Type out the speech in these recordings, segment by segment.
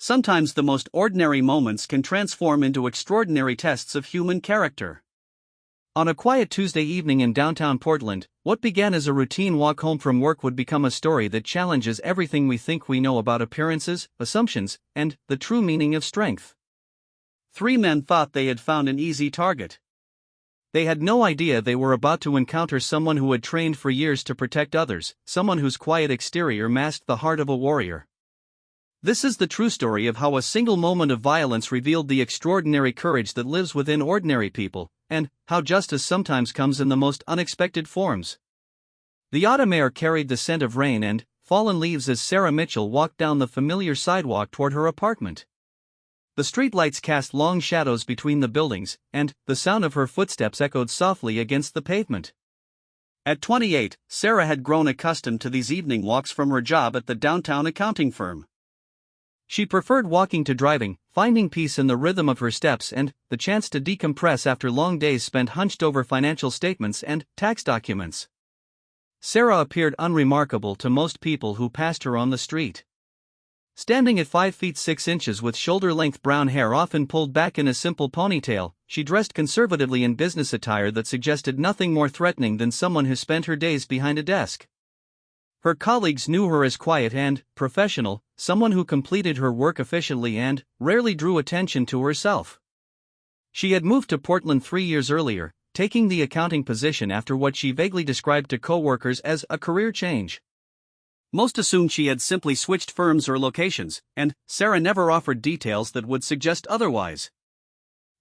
Sometimes the most ordinary moments can transform into extraordinary tests of human character. On a quiet Tuesday evening in downtown Portland, what began as a routine walk home from work would become a story that challenges everything we think we know about appearances, assumptions, and the true meaning of strength. Three men thought they had found an easy target. They had no idea they were about to encounter someone who had trained for years to protect others, someone whose quiet exterior masked the heart of a warrior. This is the true story of how a single moment of violence revealed the extraordinary courage that lives within ordinary people, and how justice sometimes comes in the most unexpected forms. The autumn air carried the scent of rain and fallen leaves as Sarah Mitchell walked down the familiar sidewalk toward her apartment. The streetlights cast long shadows between the buildings, and the sound of her footsteps echoed softly against the pavement. At 28, Sarah had grown accustomed to these evening walks from her job at the downtown accounting firm. She preferred walking to driving, finding peace in the rhythm of her steps and the chance to decompress after long days spent hunched over financial statements and tax documents. Sarah appeared unremarkable to most people who passed her on the street. Standing at 5 feet 6 inches with shoulder-length brown hair often pulled back in a simple ponytail, she dressed conservatively in business attire that suggested nothing more threatening than someone who spent her days behind a desk. Her colleagues knew her as quiet and professional, someone who completed her work efficiently and rarely drew attention to herself. She had moved to Portland 3 years earlier, taking the accounting position after what she vaguely described to coworkers as a career change. Most assumed she had simply switched firms or locations, and Sarah never offered details that would suggest otherwise.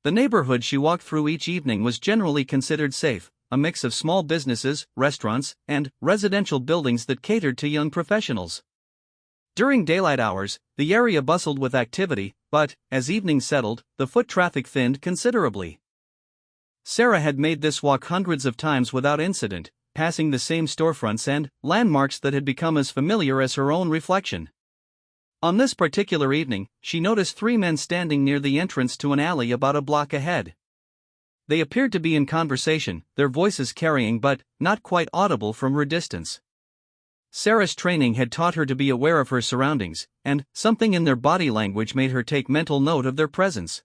The neighborhood she walked through each evening was generally considered safe, a mix of small businesses, restaurants, and residential buildings that catered to young professionals. During daylight hours, the area bustled with activity, but, as evening settled, the foot traffic thinned considerably. Sarah had made this walk hundreds of times without incident, passing the same storefronts and landmarks that had become as familiar as her own reflection. On this particular evening, she noticed 3 men standing near the entrance to an alley about a block ahead. They appeared to be in conversation, their voices carrying but not quite audible from her distance. Sarah's training had taught her to be aware of her surroundings, and something in their body language made her take mental note of their presence.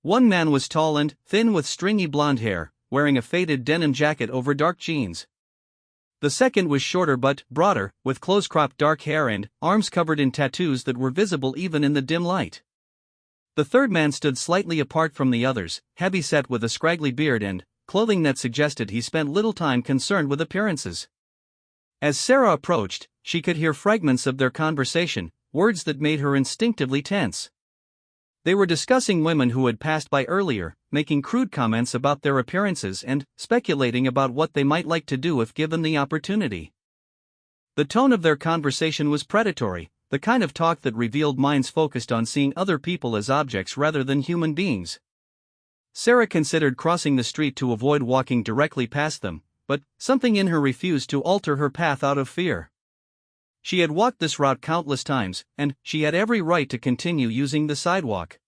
One man was tall and thin with stringy blonde hair, wearing a faded denim jacket over dark jeans. The second was shorter but broader, with close-cropped dark hair and arms covered in tattoos that were visible even in the dim light. The third man stood slightly apart from the others, heavy-set with a scraggly beard and clothing that suggested he spent little time concerned with appearances. As Sarah approached, she could hear fragments of their conversation, words that made her instinctively tense. They were discussing women who had passed by earlier, making crude comments about their appearances and speculating about what they might like to do if given the opportunity. The tone of their conversation was predatory, the kind of talk that revealed minds focused on seeing other people as objects rather than human beings. Sarah considered crossing the street to avoid walking directly past them, but something in her refused to alter her path out of fear. She had walked this route countless times, and she had every right to continue using the sidewalk.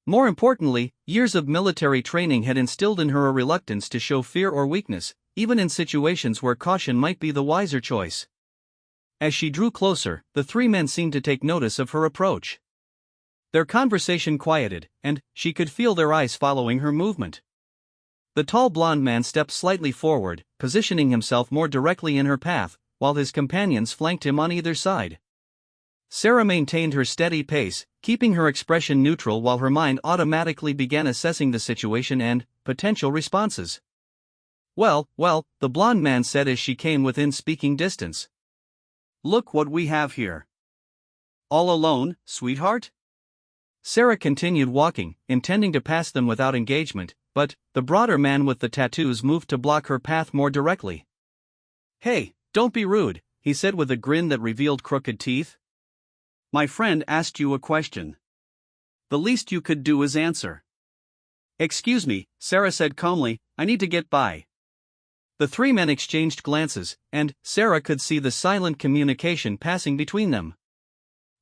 More importantly, years of military training had instilled in her a reluctance to show fear or weakness, even in situations where caution might be the wiser choice. As she drew closer, the 3 men seemed to take notice of her approach. Their conversation quieted, and she could feel their eyes following her movement. The tall blonde man stepped slightly forward, positioning himself more directly in her path, while his companions flanked him on either side. Sarah maintained her steady pace, keeping her expression neutral while her mind automatically began assessing the situation and potential responses. Well, the blonde man said as she came within speaking distance. "Look what we have here." "All alone, sweetheart?" Sarah continued walking, intending to pass them without engagement, but the broader man with the tattoos moved to block her path more directly. "Hey, don't be rude," he said with a grin that revealed crooked teeth. "My friend asked you a question. The least you could do is answer." "Excuse me," Sarah said calmly, "I need to get by." The 3 men exchanged glances, and Sarah could see the silent communication passing between them.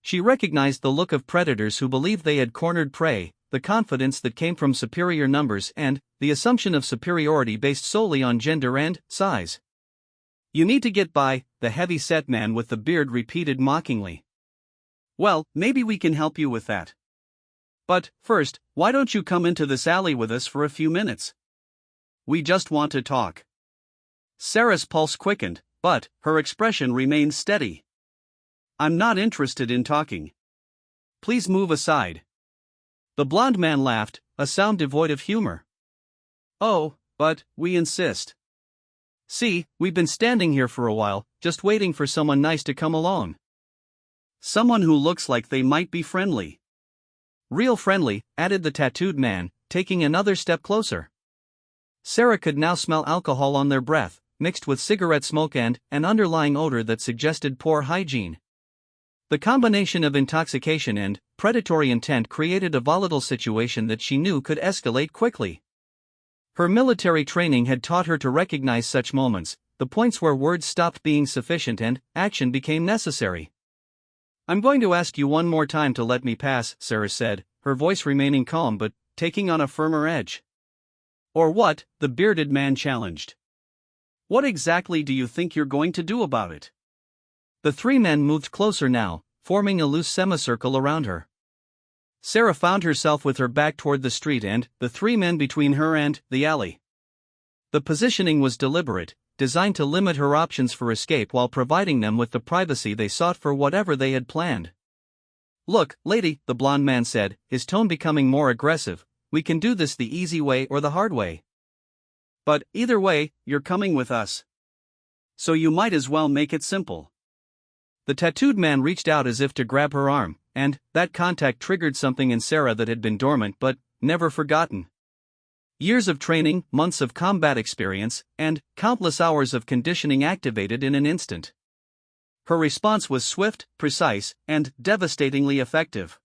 She recognized the look of predators who believed they had cornered prey, the confidence that came from superior numbers, and the assumption of superiority based solely on gender and size. "You need to get by," the heavy-set man with the beard repeated mockingly. Well, maybe we can help you with that. But, first, why don't you come into this alley with us for a few minutes? We just want to talk. Sarah's pulse quickened, but her expression remained steady. I'm not interested in talking. Please move aside. The blond man laughed, a sound devoid of humor. Oh, but we insist. See, we've been standing here for a while, just waiting for someone nice to come along. Someone who looks like they might be friendly. Real friendly, added the tattooed man, taking another step closer. Sarah could now smell alcohol on their breath, mixed with cigarette smoke and an underlying odor that suggested poor hygiene. The combination of intoxication and predatory intent created a volatile situation that she knew could escalate quickly. Her military training had taught her to recognize such moments, the points where words stopped being sufficient and action became necessary. I'm going to ask you one more time to let me pass, Sarah said, her voice remaining calm but taking on a firmer edge. Or what? The bearded man challenged. What exactly do you think you're going to do about it? The three men moved closer now, forming a loose semicircle around her. Sarah found herself with her back toward the street and the three men between her and the alley. The positioning was deliberate, designed to limit her options for escape while providing them with the privacy they sought for whatever they had planned. Look, lady, the blond man said, his tone becoming more aggressive, we can do this the easy way or the hard way. But, either way, you're coming with us. So you might as well make it simple. The tattooed man reached out as if to grab her arm, and that contact triggered something in Sarah that had been dormant but never forgotten. Years of training, months of combat experience, and countless hours of conditioning activated in an instant. Her response was swift, precise, and devastatingly effective.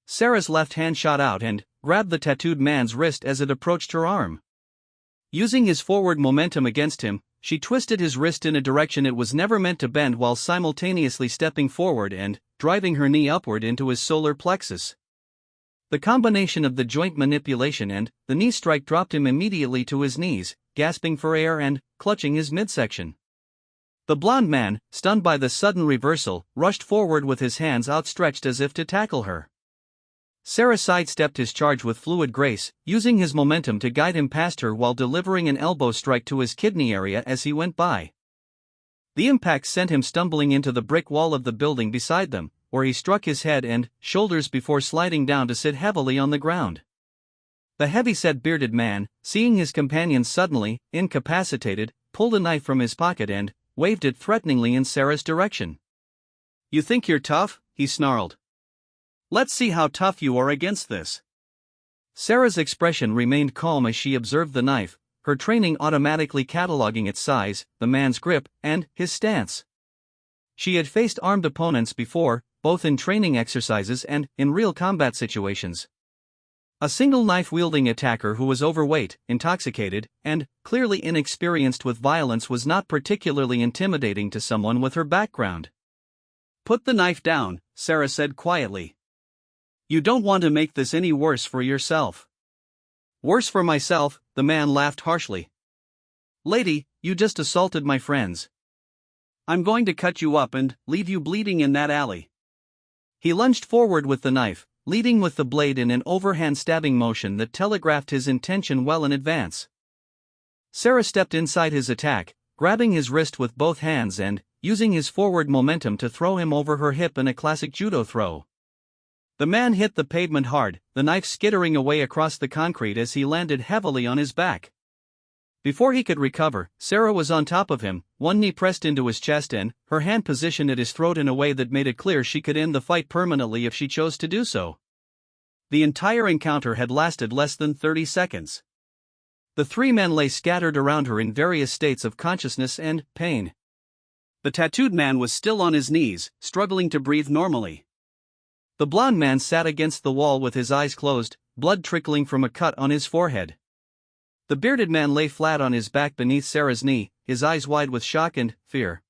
Sarah's left hand shot out and grabbed the tattooed man's wrist as it approached her arm. Using his forward momentum against him, she twisted his wrist in a direction it was never meant to bend while simultaneously stepping forward and driving her knee upward into his solar plexus. The combination of the joint manipulation and the knee strike dropped him immediately to his knees, gasping for air and clutching his midsection. The blond man, stunned by the sudden reversal, rushed forward with his hands outstretched as if to tackle her. Sarah sidestepped his charge with fluid grace, using his momentum to guide him past her while delivering an elbow strike to his kidney area as he went by. The impact sent him stumbling into the brick wall of the building beside them, where he struck his head and shoulders before sliding down to sit heavily on the ground. The heavy-set bearded man, seeing his companion suddenly incapacitated, pulled a knife from his pocket and waved it threateningly in Sarah's direction. You think you're tough? He snarled. Let's see how tough you are against this. Sarah's expression remained calm as she observed the knife, her training automatically cataloging its size, the man's grip, and his stance. She had faced armed opponents before, both in training exercises and in real combat situations. A single knife-wielding attacker who was overweight, intoxicated, and clearly inexperienced with violence was not particularly intimidating to someone with her background. Put the knife down, Sarah said quietly. You don't want to make this any worse for yourself. Worse for myself, the man laughed harshly. Lady, you just assaulted my friends. I'm going to cut you up and leave you bleeding in that alley. He lunged forward with the knife, leading with the blade in an overhand stabbing motion that telegraphed his intention well in advance. Sarah stepped inside his attack, grabbing his wrist with both hands and using his forward momentum to throw him over her hip in a classic judo throw. The man hit the pavement hard, the knife skittering away across the concrete as he landed heavily on his back. Before he could recover, Sarah was on top of him, one knee pressed into his chest and her hand positioned at his throat in a way that made it clear she could end the fight permanently if she chose to do so. The entire encounter had lasted less than 30 seconds. The three men lay scattered around her in various states of consciousness and pain. The tattooed man was still on his knees, struggling to breathe normally. The blond man sat against the wall with his eyes closed, blood trickling from a cut on his forehead. The bearded man lay flat on his back beneath Sarah's knee, his eyes wide with shock and fear.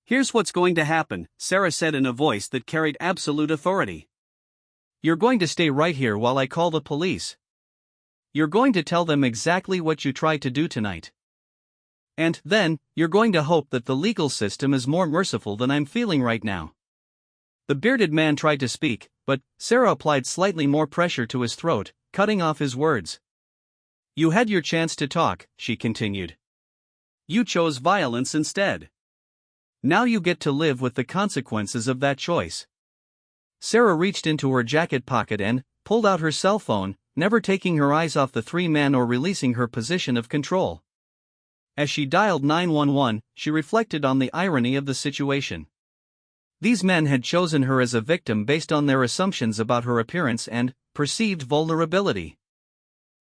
Here's what's going to happen, Sarah said in a voice that carried absolute authority. You're going to stay right here while I call the police. You're going to tell them exactly what you tried to do tonight. And then, you're going to hope that the legal system is more merciful than I'm feeling right now. The bearded man tried to speak, but Sarah applied slightly more pressure to his throat, cutting off his words. "You had your chance to talk," she continued. "You chose violence instead. Now you get to live with the consequences of that choice." Sarah reached into her jacket pocket and pulled out her cell phone, never taking her eyes off the three men or releasing her position of control. As she dialed 911, she reflected on the irony of the situation. These men had chosen her as a victim based on their assumptions about her appearance and perceived vulnerability.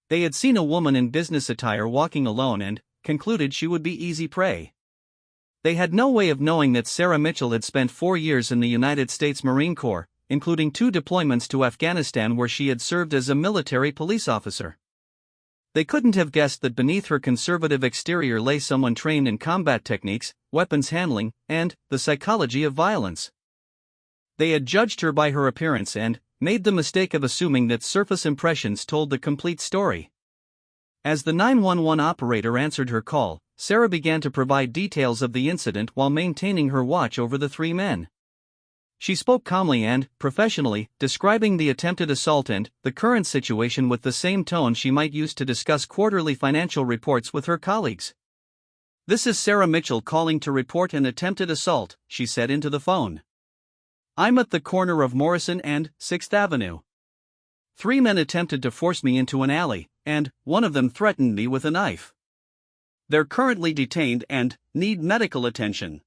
They had seen a woman in business attire walking alone and concluded she would be easy prey. They had no way of knowing that Sarah Mitchell had spent 4 years in the United States Marine Corps, including 2 deployments to Afghanistan where she had served as a military police officer. They couldn't have guessed that beneath her conservative exterior lay someone trained in combat techniques, weapons handling, and the psychology of violence. They had judged her by her appearance and made the mistake of assuming that surface impressions told the complete story. As the 911 operator answered her call, Sarah began to provide details of the incident while maintaining her watch over the 3 men. She spoke calmly and professionally, describing the attempted assault and the current situation with the same tone she might use to discuss quarterly financial reports with her colleagues. "This is Sarah Mitchell calling to report an attempted assault," she said into the phone. "I'm at the corner of Morrison and 6th Avenue. 3 men attempted to force me into an alley, and one of them threatened me with a knife. They're currently detained and need medical attention."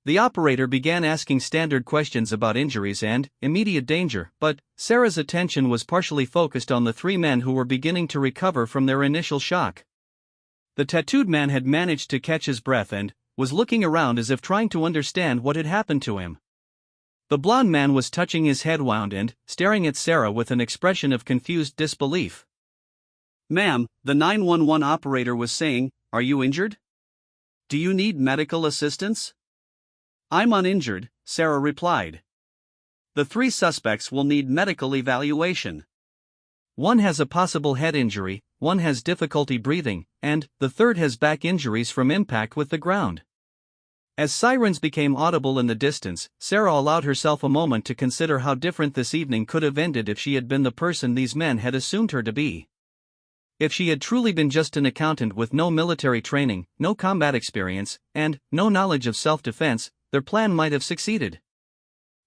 The operator began asking standard questions about injuries and immediate danger, but Sarah's attention was partially focused on the 3 men who were beginning to recover from their initial shock. The tattooed man had managed to catch his breath and was looking around as if trying to understand what had happened to him. The blonde man was touching his head wound and staring at Sarah with an expression of confused disbelief. "Ma'am," the 911 operator was saying, "are you injured? Do you need medical assistance?" "I'm uninjured," Sarah replied. "The 3 suspects will need medical evaluation. One has a possible head injury, one has difficulty breathing, and the third has back injuries from impact with the ground." As sirens became audible in the distance, Sarah allowed herself a moment to consider how different this evening could have ended if she had been the person these men had assumed her to be. If she had truly been just an accountant with no military training, no combat experience, and no knowledge of self-defense, their plan might have succeeded.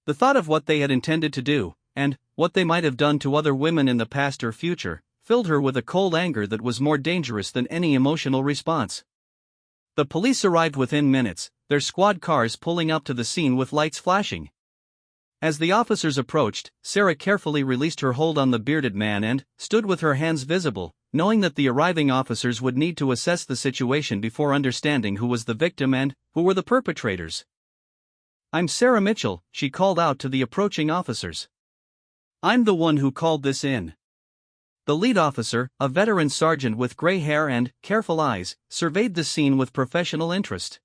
The thought of what they had intended to do, and what they might have done to other women in the past or future, filled her with a cold anger that was more dangerous than any emotional response. The police arrived within minutes, their squad cars pulling up to the scene with lights flashing. As the officers approached, Sarah carefully released her hold on the bearded man and stood with her hands visible, knowing that the arriving officers would need to assess the situation before understanding who was the victim and who were the perpetrators. "I'm Sarah Mitchell," she called out to the approaching officers. "I'm the one who called this in." The lead officer, a veteran sergeant with gray hair and careful eyes, surveyed the scene with professional interest.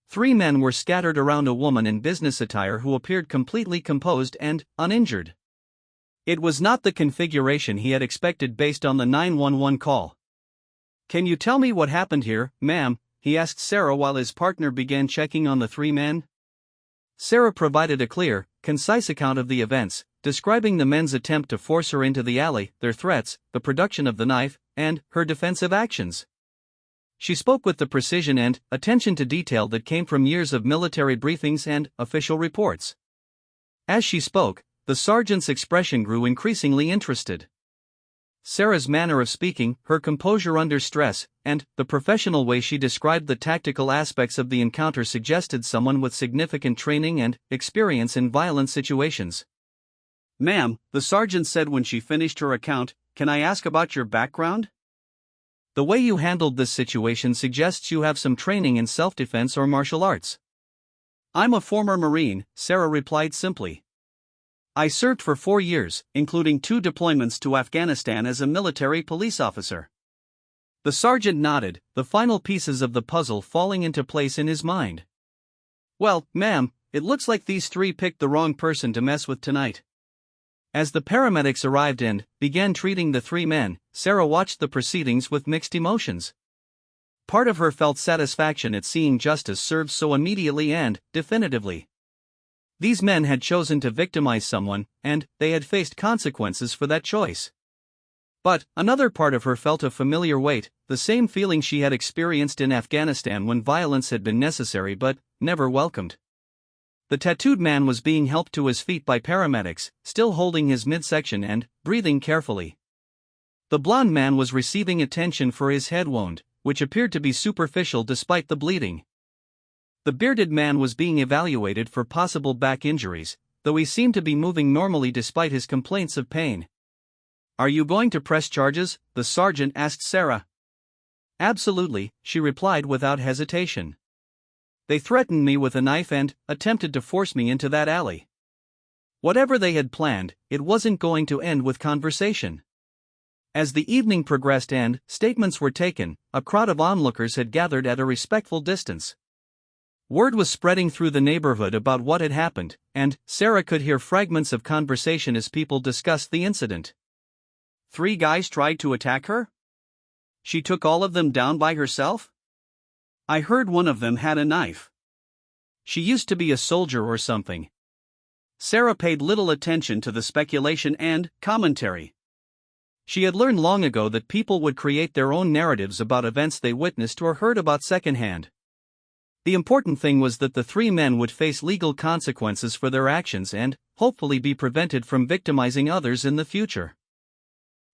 3 men were scattered around a woman in business attire who appeared completely composed and uninjured. It was not the configuration he had expected based on the 911 call. "Can you tell me what happened here, ma'am?" he asked Sarah while his partner began checking on the 3 men. Sarah provided a clear, concise account of the events, describing the men's attempt to force her into the alley, their threats, the production of the knife, and her defensive actions. She spoke with the precision and attention to detail that came from years of military briefings and official reports. As she spoke, the sergeant's expression grew increasingly interested. Sarah's manner of speaking, her composure under stress, and the professional way she described the tactical aspects of the encounter suggested someone with significant training and experience in violent situations. "Ma'am," the sergeant said when she finished her account, "can I ask about your background? The way you handled this situation suggests you have some training in self-defense or martial arts." "I'm a former Marine," Sarah replied simply. "I served for 4 years, including 2 deployments to Afghanistan as a military police officer." The sergeant nodded, the final pieces of the puzzle falling into place in his mind. "Well, ma'am, it looks like these 3 picked the wrong person to mess with tonight." As the paramedics arrived and began treating the 3 men, Sarah watched the proceedings with mixed emotions. Part of her felt satisfaction at seeing justice served so immediately and definitively. These men had chosen to victimize someone, and they had faced consequences for that choice. But another part of her felt a familiar weight, the same feeling she had experienced in Afghanistan when violence had been necessary but never welcomed. The tattooed man was being helped to his feet by paramedics, still holding his midsection and breathing carefully. The blonde man was receiving attention for his head wound, which appeared to be superficial despite the bleeding. The bearded man was being evaluated for possible back injuries, though he seemed to be moving normally despite his complaints of pain. "Are you going to press charges?" the sergeant asked Sarah. "Absolutely," she replied without hesitation. "They threatened me with a knife and attempted to force me into that alley." Whatever they had planned, it wasn't going to end with conversation. As the evening progressed and statements were taken, a crowd of onlookers had gathered at a respectful distance. Word was spreading through the neighborhood about what had happened, and Sarah could hear fragments of conversation as people discussed the incident. 3 guys tried to attack her? She took all of them down by herself? I heard one of them had a knife. She used to be a soldier or something. Sarah paid little attention to the speculation and commentary. She had learned long ago that people would create their own narratives about events they witnessed or heard about secondhand. The important thing was that the 3 men would face legal consequences for their actions and, hopefully, be prevented from victimizing others in the future.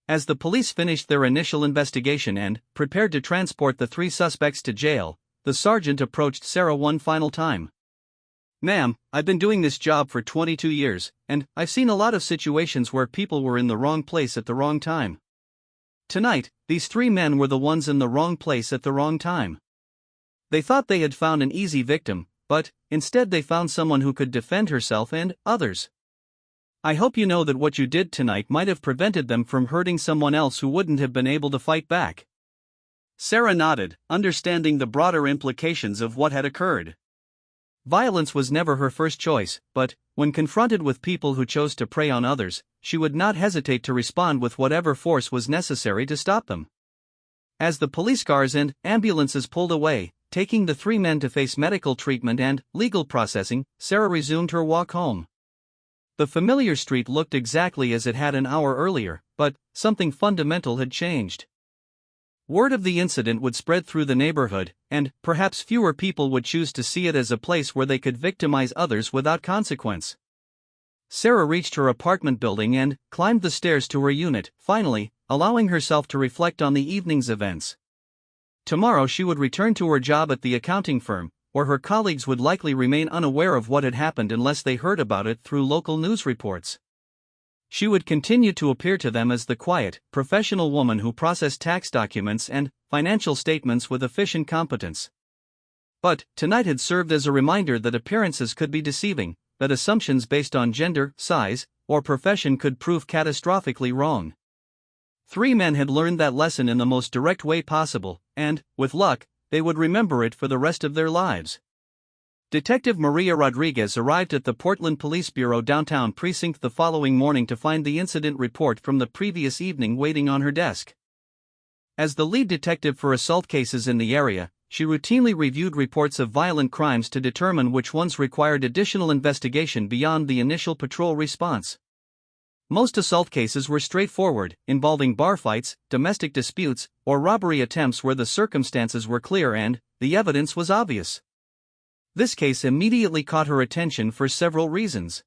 As the police finished their initial investigation and prepared to transport the 3 suspects to jail, the sergeant approached Sarah one final time. "Ma'am, I've been doing this job for 22 years, and I've seen a lot of situations where people were in the wrong place at the wrong time. Tonight, these 3 men were the ones in the wrong place at the wrong time. They thought they had found an easy victim, but instead they found someone who could defend herself and others. I hope you know that what you did tonight might have prevented them from hurting someone else who wouldn't have been able to fight back." Sarah nodded, understanding the broader implications of what had occurred. Violence was never her first choice, but when confronted with people who chose to prey on others, she would not hesitate to respond with whatever force was necessary to stop them. As the police cars and ambulances pulled away, taking the 3 men to face medical treatment and legal processing, Sarah resumed her walk home. The familiar street looked exactly as it had an hour earlier, but something fundamental had changed. Word of the incident would spread through the neighborhood, and perhaps fewer people would choose to see it as a place where they could victimize others without consequence. Sarah reached her apartment building and climbed the stairs to her unit, finally, allowing herself to reflect on the evening's events. Tomorrow she would return to her job at the accounting firm, where her colleagues would likely remain unaware of what had happened unless they heard about it through local news reports. She would continue to appear to them as the quiet, professional woman who processed tax documents and financial statements with efficient competence. But tonight had served as a reminder that appearances could be deceiving, that assumptions based on gender, size, or profession could prove catastrophically wrong. 3 men had learned that lesson in the most direct way possible, and, with luck, they would remember it for the rest of their lives. Detective Maria Rodriguez arrived at the Portland Police Bureau downtown precinct the following morning to find the incident report from the previous evening waiting on her desk. As the lead detective for assault cases in the area, she routinely reviewed reports of violent crimes to determine which ones required additional investigation beyond the initial patrol response. Most assault cases were straightforward, involving bar fights, domestic disputes, or robbery attempts where the circumstances were clear and the evidence was obvious. This case immediately caught her attention for several reasons.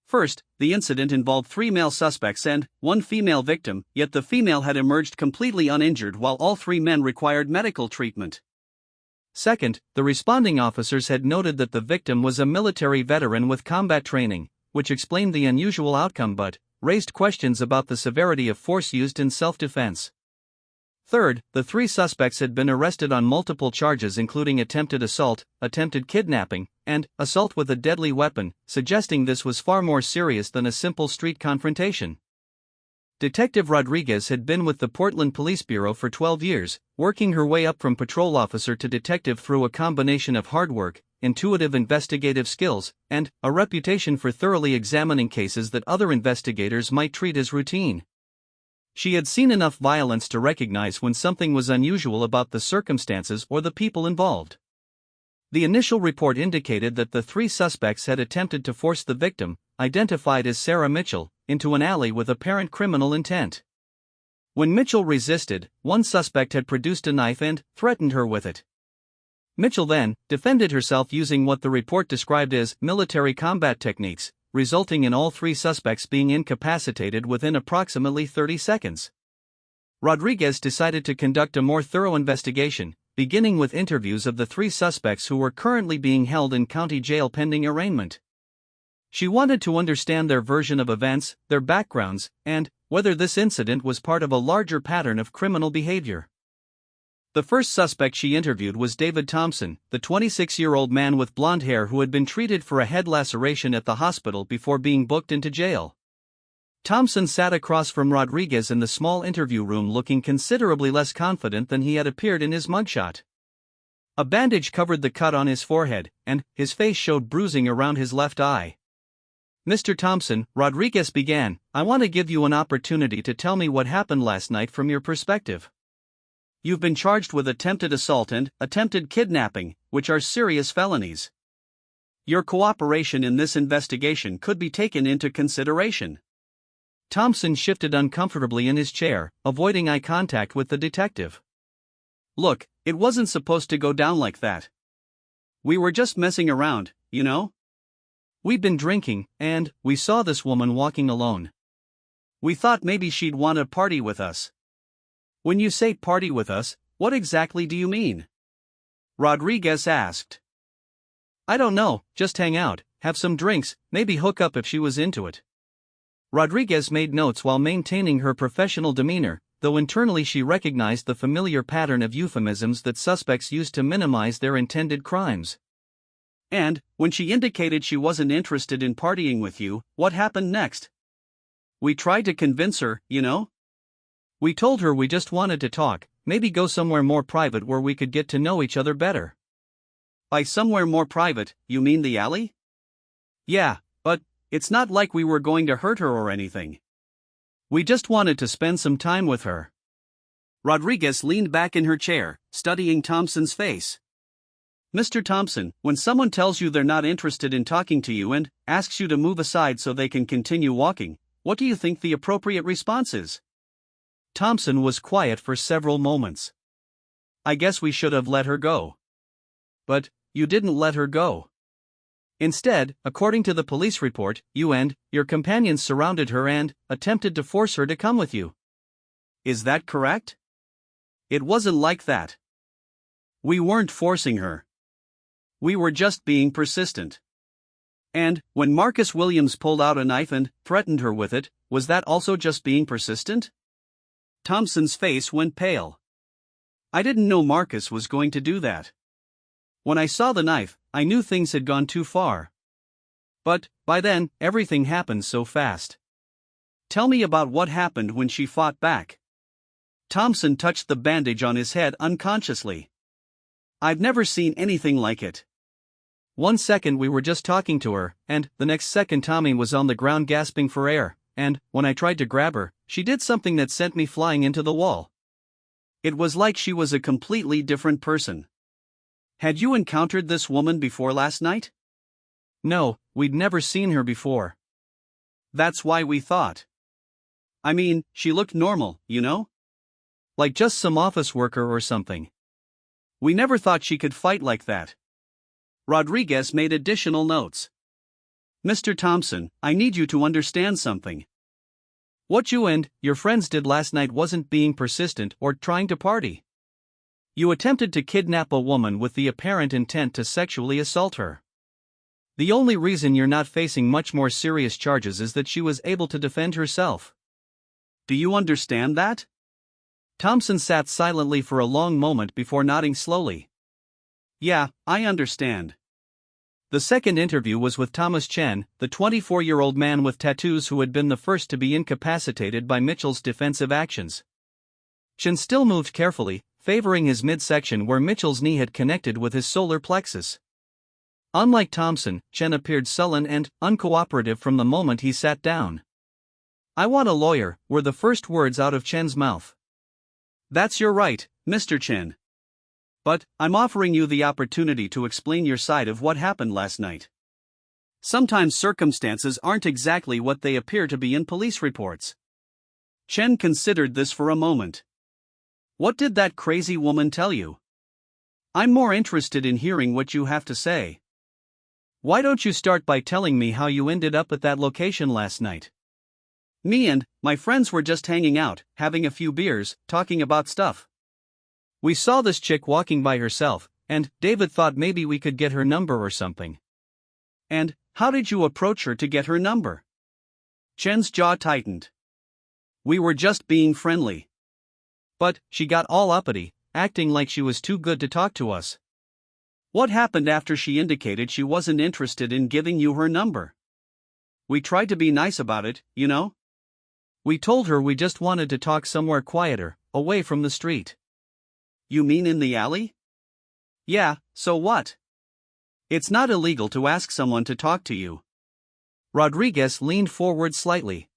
First, the incident involved 3 male suspects and 1 female victim, yet the female had emerged completely uninjured while all 3 men required medical treatment. Second, the responding officers had noted that the victim was a military veteran with combat training, which explained the unusual outcome but raised questions about the severity of force used in self-defense. Third, the 3 suspects had been arrested on multiple charges including attempted assault, attempted kidnapping, and assault with a deadly weapon, suggesting this was far more serious than a simple street confrontation. Detective Rodriguez had been with the Portland Police Bureau for 12 years, working her way up from patrol officer to detective through a combination of hard work, intuitive investigative skills, and a reputation for thoroughly examining cases that other investigators might treat as routine. She had seen enough violence to recognize when something was unusual about the circumstances or the people involved. The initial report indicated that the three suspects had attempted to force the victim, identified as Sarah Mitchell, into an alley with apparent criminal intent. When Mitchell resisted, one suspect had produced a knife and threatened her with it. Mitchell then defended herself using what the report described as military combat techniques, resulting in all three suspects being incapacitated within approximately 30 seconds. Rodriguez decided to conduct a more thorough investigation, beginning with interviews of the three suspects who were currently being held in county jail pending arraignment. She wanted to understand their version of events, their backgrounds, and whether this incident was part of a larger pattern of criminal behavior. The first suspect she interviewed was David Thompson, the 26-year-old man with blonde hair who had been treated for a head laceration at the hospital before being booked into jail. Thompson sat across from Rodriguez in the small interview room looking considerably less confident than he had appeared in his mugshot. A bandage covered the cut on his forehead, and his face showed bruising around his left eye. "Mr. Thompson," Rodriguez began, "I want to give you an opportunity to tell me what happened last night from your perspective. You've been charged with attempted assault and attempted kidnapping, which are serious felonies. Your cooperation in this investigation could be taken into consideration." Thompson shifted uncomfortably in his chair, avoiding eye contact with the detective. "Look, it wasn't supposed to go down like that. We were just messing around, you know? We'd been drinking, and we saw this woman walking alone. We thought maybe she'd want to party with us." "When you say party with us, what exactly do you mean?" Rodriguez asked. "I don't know, just hang out, have some drinks, maybe hook up if she was into it." Rodriguez made notes while maintaining her professional demeanor, though internally she recognized the familiar pattern of euphemisms that suspects use to minimize their intended crimes. "And, when she indicated she wasn't interested in partying with you, what happened next?" "We tried to convince her, you know. We told her we just wanted to talk, maybe go somewhere more private where we could get to know each other better." "By somewhere more private, you mean the alley?" "Yeah, but it's not like we were going to hurt her or anything. We just wanted to spend some time with her." Rodriguez leaned back in her chair, studying Thompson's face. "Mr. Thompson, when someone tells you they're not interested in talking to you and asks you to move aside so they can continue walking, what do you think the appropriate response is?" Thompson was quiet for several moments. "I guess we should have let her go." "But you didn't let her go. Instead, according to the police report, you and your companions surrounded her and attempted to force her to come with you. Is that correct?" "It wasn't like that. We weren't forcing her. We were just being persistent." "And, when Marcus Williams pulled out a knife and threatened her with it, was that also just being persistent?" Thompson's face went pale. "I didn't know Marcus was going to do that. When I saw the knife, I knew things had gone too far. But, by then, everything happened so fast." "Tell me about what happened when she fought back." Thompson touched the bandage on his head unconsciously. "I've never seen anything like it. One second we were just talking to her, and the next second Tommy was on the ground gasping for air, and when I tried to grab her, she did something that sent me flying into the wall. It was like she was a completely different person." "Had you encountered this woman before last night?" "No, we'd never seen her before." "That's why we thought. I mean, she looked normal, you know? Like just some office worker or something. We never thought she could fight like that." Rodriguez made additional notes. "Mr. Thompson, I need you to understand something. What you and your friends did last night wasn't being persistent or trying to party. You attempted to kidnap a woman with the apparent intent to sexually assault her. The only reason you're not facing much more serious charges is that she was able to defend herself. Do you understand that?" Thompson sat silently for a long moment before nodding slowly. "Yeah, I understand." The second interview was with Thomas Chen, the 24-year-old man with tattoos who had been the first to be incapacitated by Mitchell's defensive actions. Chen still moved carefully, favoring his midsection where Mitchell's knee had connected with his solar plexus. Unlike Thompson, Chen appeared sullen and uncooperative from the moment he sat down. "I want a lawyer," were the first words out of Chen's mouth. "That's your right, Mr. Chen. But, I'm offering you the opportunity to explain your side of what happened last night. Sometimes circumstances aren't exactly what they appear to be in police reports. Chen considered this for a moment. What did that crazy woman tell you? I'm more interested in hearing what you have to say. Why don't you start by telling me how you ended up at that location last night? Me and my friends were just hanging out, having a few beers, talking about stuff. We saw this chick walking by herself, and David thought maybe we could get her number or something. And how did you approach her to get her number? Chen's jaw tightened. We were just being friendly. But she got all uppity, acting like she was too good to talk to us. What happened after she indicated she wasn't interested in giving you her number? We tried to be nice about it, you know? We told her we just wanted to talk somewhere quieter, away from the street. You mean in the alley? Yeah, so what? It's not illegal to ask someone to talk to you. Rodriguez leaned forward slightly.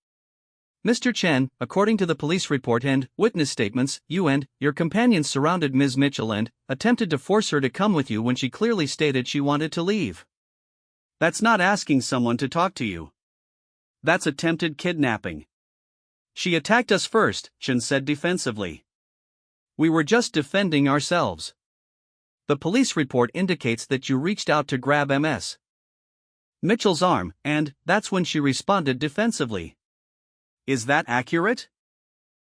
Mr. Chen, according to the police report and witness statements, you and your companions surrounded Ms. Mitchell and attempted to force her to come with you when she clearly stated she wanted to leave. That's not asking someone to talk to you. That's attempted kidnapping. She attacked us first, Chen said defensively. We were just defending ourselves. The police report indicates that you reached out to grab Ms. Mitchell's arm, and that's when she responded defensively. Is that accurate?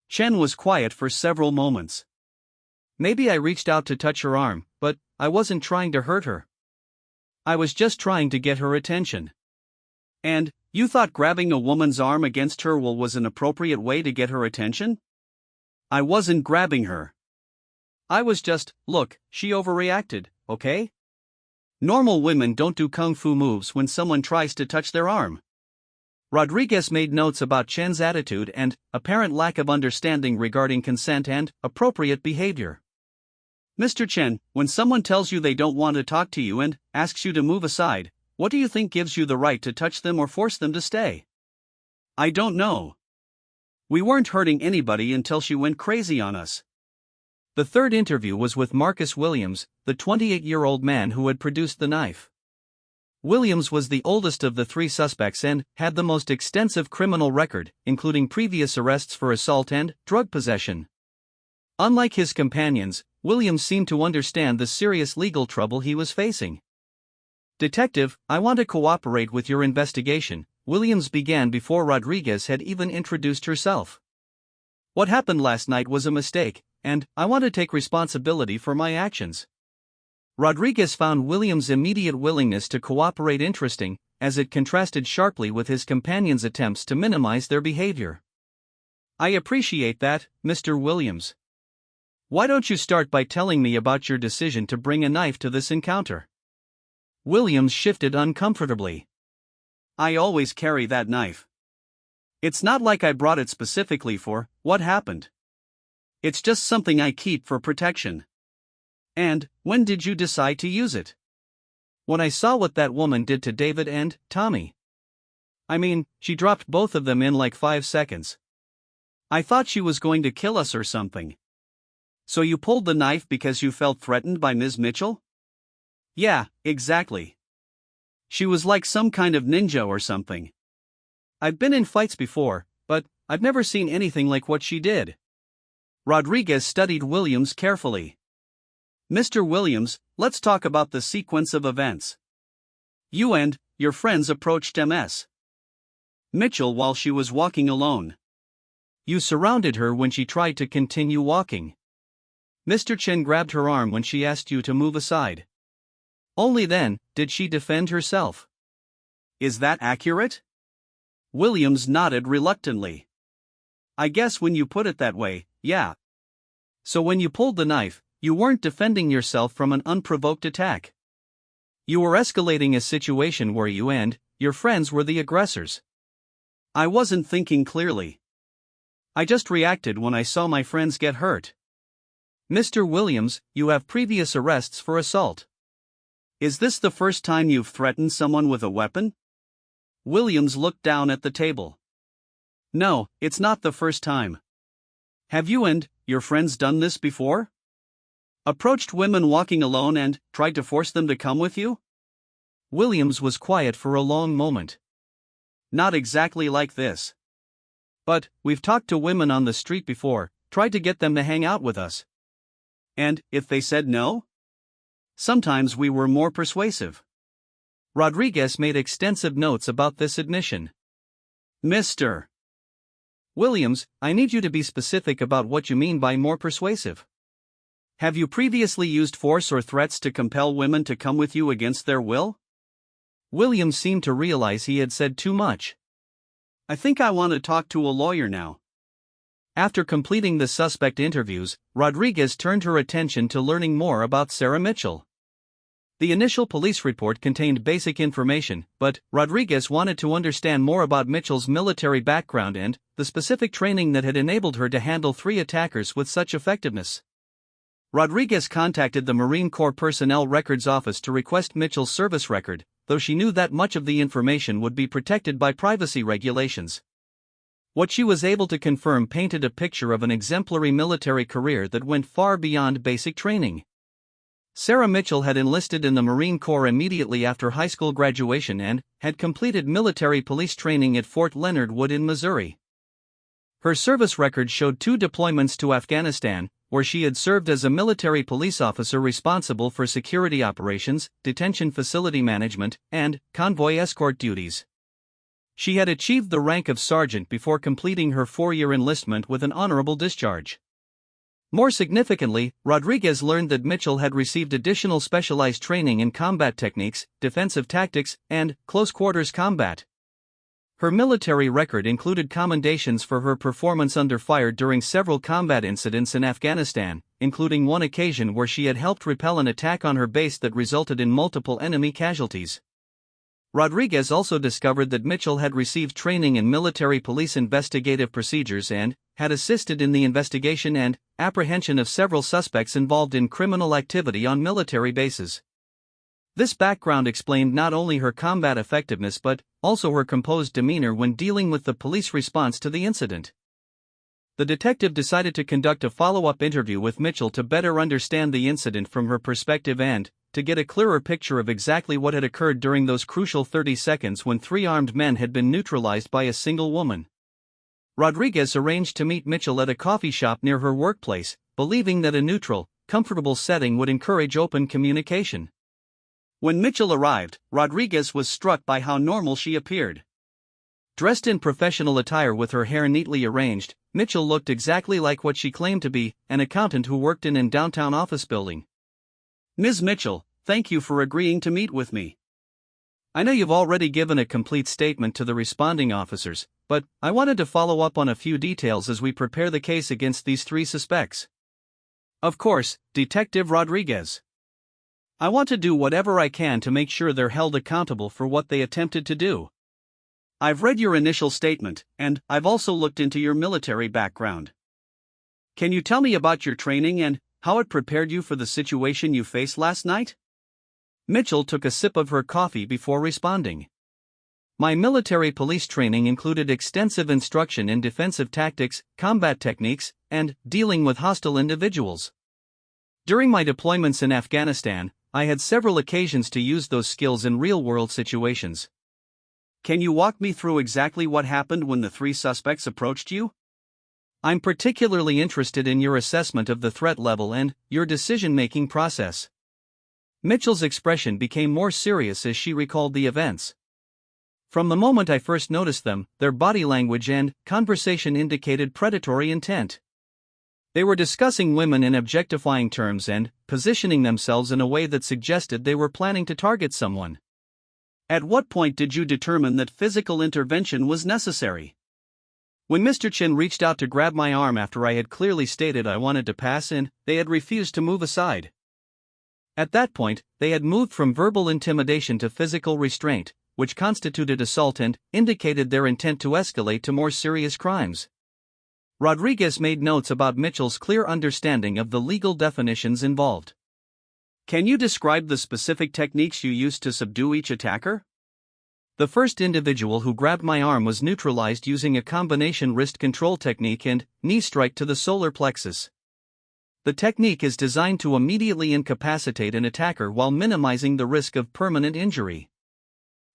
Chen was quiet for several moments. Maybe I reached out to touch her arm, but I wasn't trying to hurt her. I was just trying to get her attention. And you thought grabbing a woman's arm against her will was an appropriate way to get her attention? I wasn't grabbing her. I was just, look, she overreacted, okay? Normal women don't do kung fu moves when someone tries to touch their arm. Rodriguez made notes about Chen's attitude and apparent lack of understanding regarding consent and appropriate behavior. Mr. Chen, when someone tells you they don't want to talk to you and asks you to move aside, what do you think gives you the right to touch them or force them to stay? I don't know. We weren't hurting anybody until she went crazy on us. The third interview was with Marcus Williams, the 28-year-old man who had produced the knife. Williams was the oldest of the three suspects and had the most extensive criminal record, including previous arrests for assault and drug possession. Unlike his companions, Williams seemed to understand the serious legal trouble he was facing. Detective, I want to cooperate with your investigation, Williams began before Rodriguez had even introduced herself. What happened last night was a mistake, and I want to take responsibility for my actions. Rodriguez found Williams' immediate willingness to cooperate interesting, as it contrasted sharply with his companion's attempts to minimize their behavior. I appreciate that, Mr. Williams. Why don't you start by telling me about your decision to bring a knife to this encounter? Williams shifted uncomfortably. I always carry that knife. It's not like I brought it specifically for what happened. It's just something I keep for protection. And, when did you decide to use it? When I saw what that woman did to David and Tommy. I mean, she dropped both of them in like 5 seconds. I thought she was going to kill us or something. So you pulled the knife because you felt threatened by Ms. Mitchell? Yeah, exactly. She was like some kind of ninja or something. I've been in fights before, but I've never seen anything like what she did. Rodriguez studied Williams carefully. Mr. Williams, let's talk about the sequence of events. You and your friends approached Ms. Mitchell while she was walking alone. You surrounded her when she tried to continue walking. Mr. Chen grabbed her arm when she asked you to move aside. Only then did she defend herself. Is that accurate? Williams nodded reluctantly. I guess when you put it that way, yeah. So when you pulled the knife, you weren't defending yourself from an unprovoked attack. You were escalating a situation where you and your friends were the aggressors. I wasn't thinking clearly. I just reacted when I saw my friends get hurt. Mr. Williams, you have previous arrests for assault. Is this the first time you've threatened someone with a weapon? Williams looked down at the table. No, it's not the first time. Have you and your friends done this before? Approached women walking alone and tried to force them to come with you? Williams was quiet for a long moment. Not exactly like this. But, we've talked to women on the street before, tried to get them to hang out with us. And, if they said no? Sometimes we were more persuasive. Rodriguez made extensive notes about this admission. Mr. Williams, I need you to be specific about what you mean by more persuasive. Have you previously used force or threats to compel women to come with you against their will? Williams seemed to realize he had said too much. I think I want to talk to a lawyer now. After completing the suspect interviews, Rodriguez turned her attention to learning more about Sarah Mitchell. The initial police report contained basic information, but Rodriguez wanted to understand more about Mitchell's military background and the specific training that had enabled her to handle 3 attackers with such effectiveness. Rodriguez contacted the Marine Corps Personnel Records Office to request Mitchell's service record, though she knew that much of the information would be protected by privacy regulations. What she was able to confirm painted a picture of an exemplary military career that went far beyond basic training. Sarah Mitchell had enlisted in the Marine Corps immediately after high school graduation and had completed military police training at Fort Leonard Wood in Missouri. Her service record showed 2 deployments to Afghanistan, where she had served as a military police officer responsible for security operations, detention facility management, and convoy escort duties. She had achieved the rank of sergeant before completing her 4-year enlistment with an honorable discharge. More significantly, Rodriguez learned that Mitchell had received additional specialized training in combat techniques, defensive tactics, and close-quarters combat. Her military record included commendations for her performance under fire during several combat incidents in Afghanistan, including one occasion where she had helped repel an attack on her base that resulted in multiple enemy casualties. Rodriguez also discovered that Mitchell had received training in military police investigative procedures and had assisted in the investigation and apprehension of several suspects involved in criminal activity on military bases. This background explained not only her combat effectiveness but also her composed demeanor when dealing with the police response to the incident. The detective decided to conduct a follow-up interview with Mitchell to better understand the incident from her perspective and to get a clearer picture of exactly what had occurred during those crucial 30 seconds when 3 armed men had been neutralized by a single woman. Rodriguez arranged to meet Mitchell at a coffee shop near her workplace, believing that a neutral, comfortable setting would encourage open communication. When Mitchell arrived, Rodriguez was struck by how normal she appeared. Dressed in professional attire with her hair neatly arranged, Mitchell looked exactly like what she claimed to be, an accountant who worked in a downtown office building. Ms. Mitchell, thank you for agreeing to meet with me. I know you've already given a complete statement to the responding officers, but I wanted to follow up on a few details as we prepare the case against these 3 suspects. Of course, Detective Rodriguez. I want to do whatever I can to make sure they're held accountable for what they attempted to do. I've read your initial statement, and I've also looked into your military background. Can you tell me about your training and how it prepared you for the situation you faced last night? Mitchell took a sip of her coffee before responding. My military police training included extensive instruction in defensive tactics, combat techniques, and dealing with hostile individuals. During my deployments in Afghanistan, I had several occasions to use those skills in real-world situations. Can you walk me through exactly what happened when the 3 suspects approached you? I'm particularly interested in your assessment of the threat level and your decision-making process. Mitchell's expression became more serious as she recalled the events. From the moment I first noticed them, their body language and conversation indicated predatory intent. They were discussing women in objectifying terms and positioning themselves in a way that suggested they were planning to target someone. At what point did you determine that physical intervention was necessary? When Mr. Chin reached out to grab my arm after I had clearly stated I wanted to pass and they had refused to move aside. At that point, they had moved from verbal intimidation to physical restraint, which constituted assault and indicated their intent to escalate to more serious crimes. Rodriguez made notes about Mitchell's clear understanding of the legal definitions involved. Can you describe the specific techniques you used to subdue each attacker? The first individual who grabbed my arm was neutralized using a combination wrist control technique and knee strike to the solar plexus. The technique is designed to immediately incapacitate an attacker while minimizing the risk of permanent injury.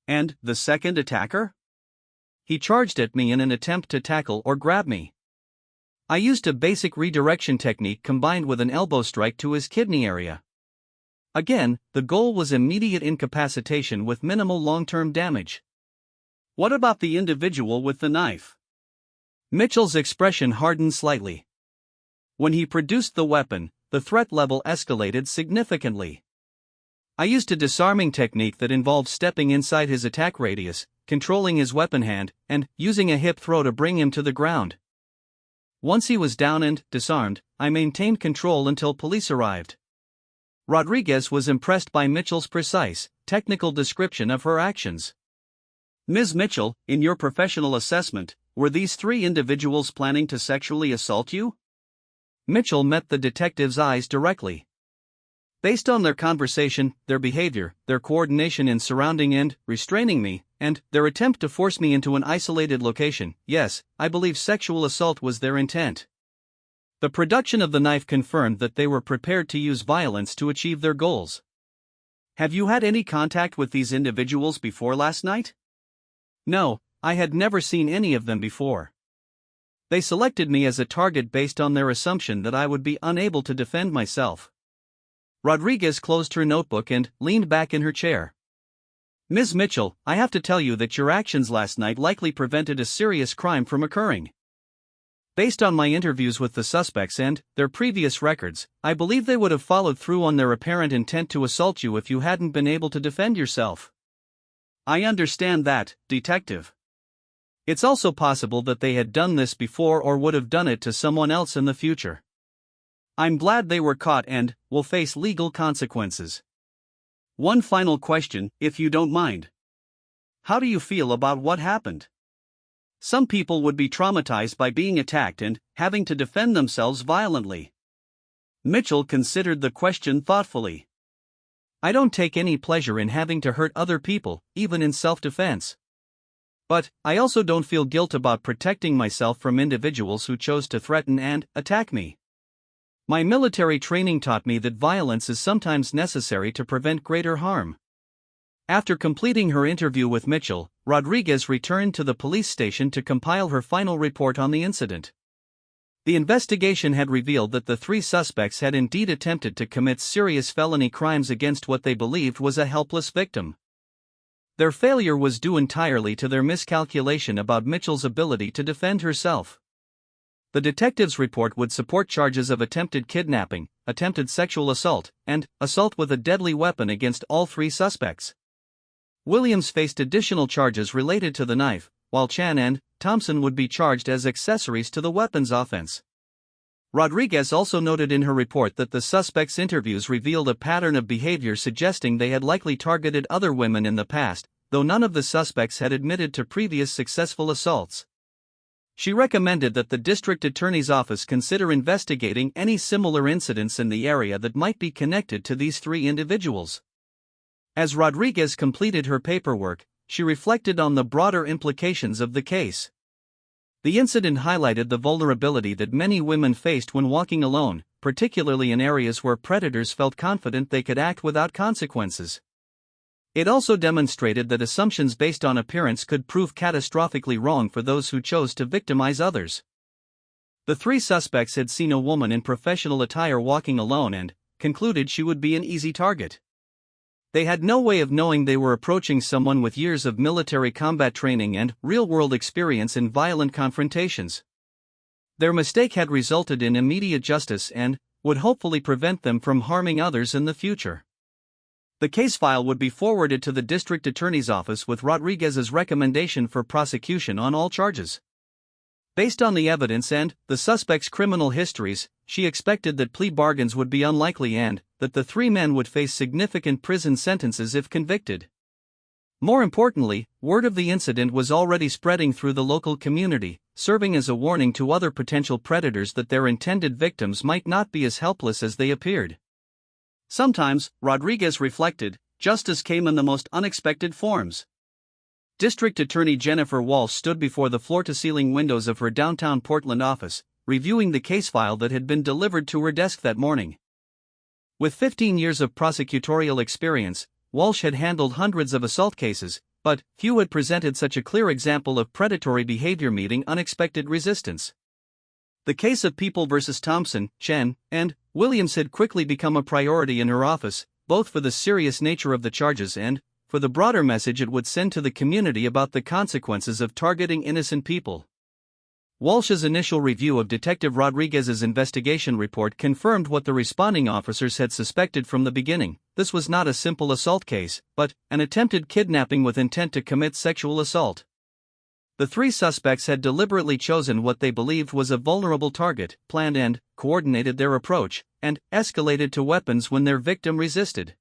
And the second attacker? He charged at me in an attempt to tackle or grab me. I used a basic redirection technique combined with an elbow strike to his kidney area. Again, the goal was immediate incapacitation with minimal long-term damage. What about the individual with the knife? Mitchell's expression hardened slightly. When he produced the weapon, the threat level escalated significantly. I used a disarming technique that involved stepping inside his attack radius, controlling his weapon hand, and using a hip throw to bring him to the ground. Once he was down and disarmed, I maintained control until police arrived. Rodriguez was impressed by Mitchell's precise, technical description of her actions. Ms. Mitchell, in your professional assessment, were these three individuals planning to sexually assault you? Mitchell met the detective's eyes directly. Based on their conversation, their behavior, their coordination in surrounding and restraining me, and their attempt to force me into an isolated location, yes, I believe sexual assault was their intent. The production of the knife confirmed that they were prepared to use violence to achieve their goals. Have you had any contact with these individuals before last night? No, I had never seen any of them before. They selected me as a target based on their assumption that I would be unable to defend myself. Rodriguez closed her notebook and leaned back in her chair. Ms. Mitchell, I have to tell you that your actions last night likely prevented a serious crime from occurring. Based on my interviews with the suspects and their previous records, I believe they would have followed through on their apparent intent to assault you if you hadn't been able to defend yourself. I understand that, Detective. It's also possible that they had done this before or would have done it to someone else in the future. I'm glad they were caught and will face legal consequences. One final question, if you don't mind. How do you feel about what happened? Some people would be traumatized by being attacked and having to defend themselves violently. Mitchell considered the question thoughtfully. I don't take any pleasure in having to hurt other people, even in self-defense. But I also don't feel guilt about protecting myself from individuals who chose to threaten and attack me. My military training taught me that violence is sometimes necessary to prevent greater harm. After completing her interview with Mitchell, Rodriguez returned to the police station to compile her final report on the incident. The investigation had revealed that the three suspects had indeed attempted to commit serious felony crimes against what they believed was a helpless victim. Their failure was due entirely to their miscalculation about Mitchell's ability to defend herself. The detective's report would support charges of attempted kidnapping, attempted sexual assault, and assault with a deadly weapon against all three suspects. Williams faced additional charges related to the knife, while Chan and Thompson would be charged as accessories to the weapons offense. Rodriguez also noted in her report that the suspects' interviews revealed a pattern of behavior suggesting they had likely targeted other women in the past, though none of the suspects had admitted to previous successful assaults. She recommended that the district attorney's office consider investigating any similar incidents in the area that might be connected to these three individuals. As Rodriguez completed her paperwork, she reflected on the broader implications of the case. The incident highlighted the vulnerability that many women faced when walking alone, particularly in areas where predators felt confident they could act without consequences. It also demonstrated that assumptions based on appearance could prove catastrophically wrong for those who chose to victimize others. The three suspects had seen a woman in professional attire walking alone and concluded she would be an easy target. They had no way of knowing they were approaching someone with years of military combat training and real-world experience in violent confrontations. Their mistake had resulted in immediate justice and would hopefully prevent them from harming others in the future. The case file would be forwarded to the district attorney's office with Rodriguez's recommendation for prosecution on all charges. Based on the evidence and the suspects' criminal histories, she expected that plea bargains would be unlikely and that the three men would face significant prison sentences if convicted. More importantly, word of the incident was already spreading through the local community, serving as a warning to other potential predators that their intended victims might not be as helpless as they appeared. Sometimes, Rodriguez reflected, justice came in the most unexpected forms. District Attorney Jennifer Walsh stood before the floor-to-ceiling windows of her downtown Portland office, reviewing the case file that had been delivered to her desk that morning. With 15 years of prosecutorial experience, Walsh had handled hundreds of assault cases, but few had presented such a clear example of predatory behavior meeting unexpected resistance. The case of People v. Thompson, Chen, and Williams had quickly become a priority in her office, both for the serious nature of the charges and for the broader message it would send to the community about the consequences of targeting innocent people. Walsh's initial review of Detective Rodriguez's investigation report confirmed what the responding officers had suspected from the beginning. This was not a simple assault case, but an attempted kidnapping with intent to commit sexual assault. The three suspects had deliberately chosen what they believed was a vulnerable target, planned and coordinated their approach, and escalated to weapons when their victim resisted.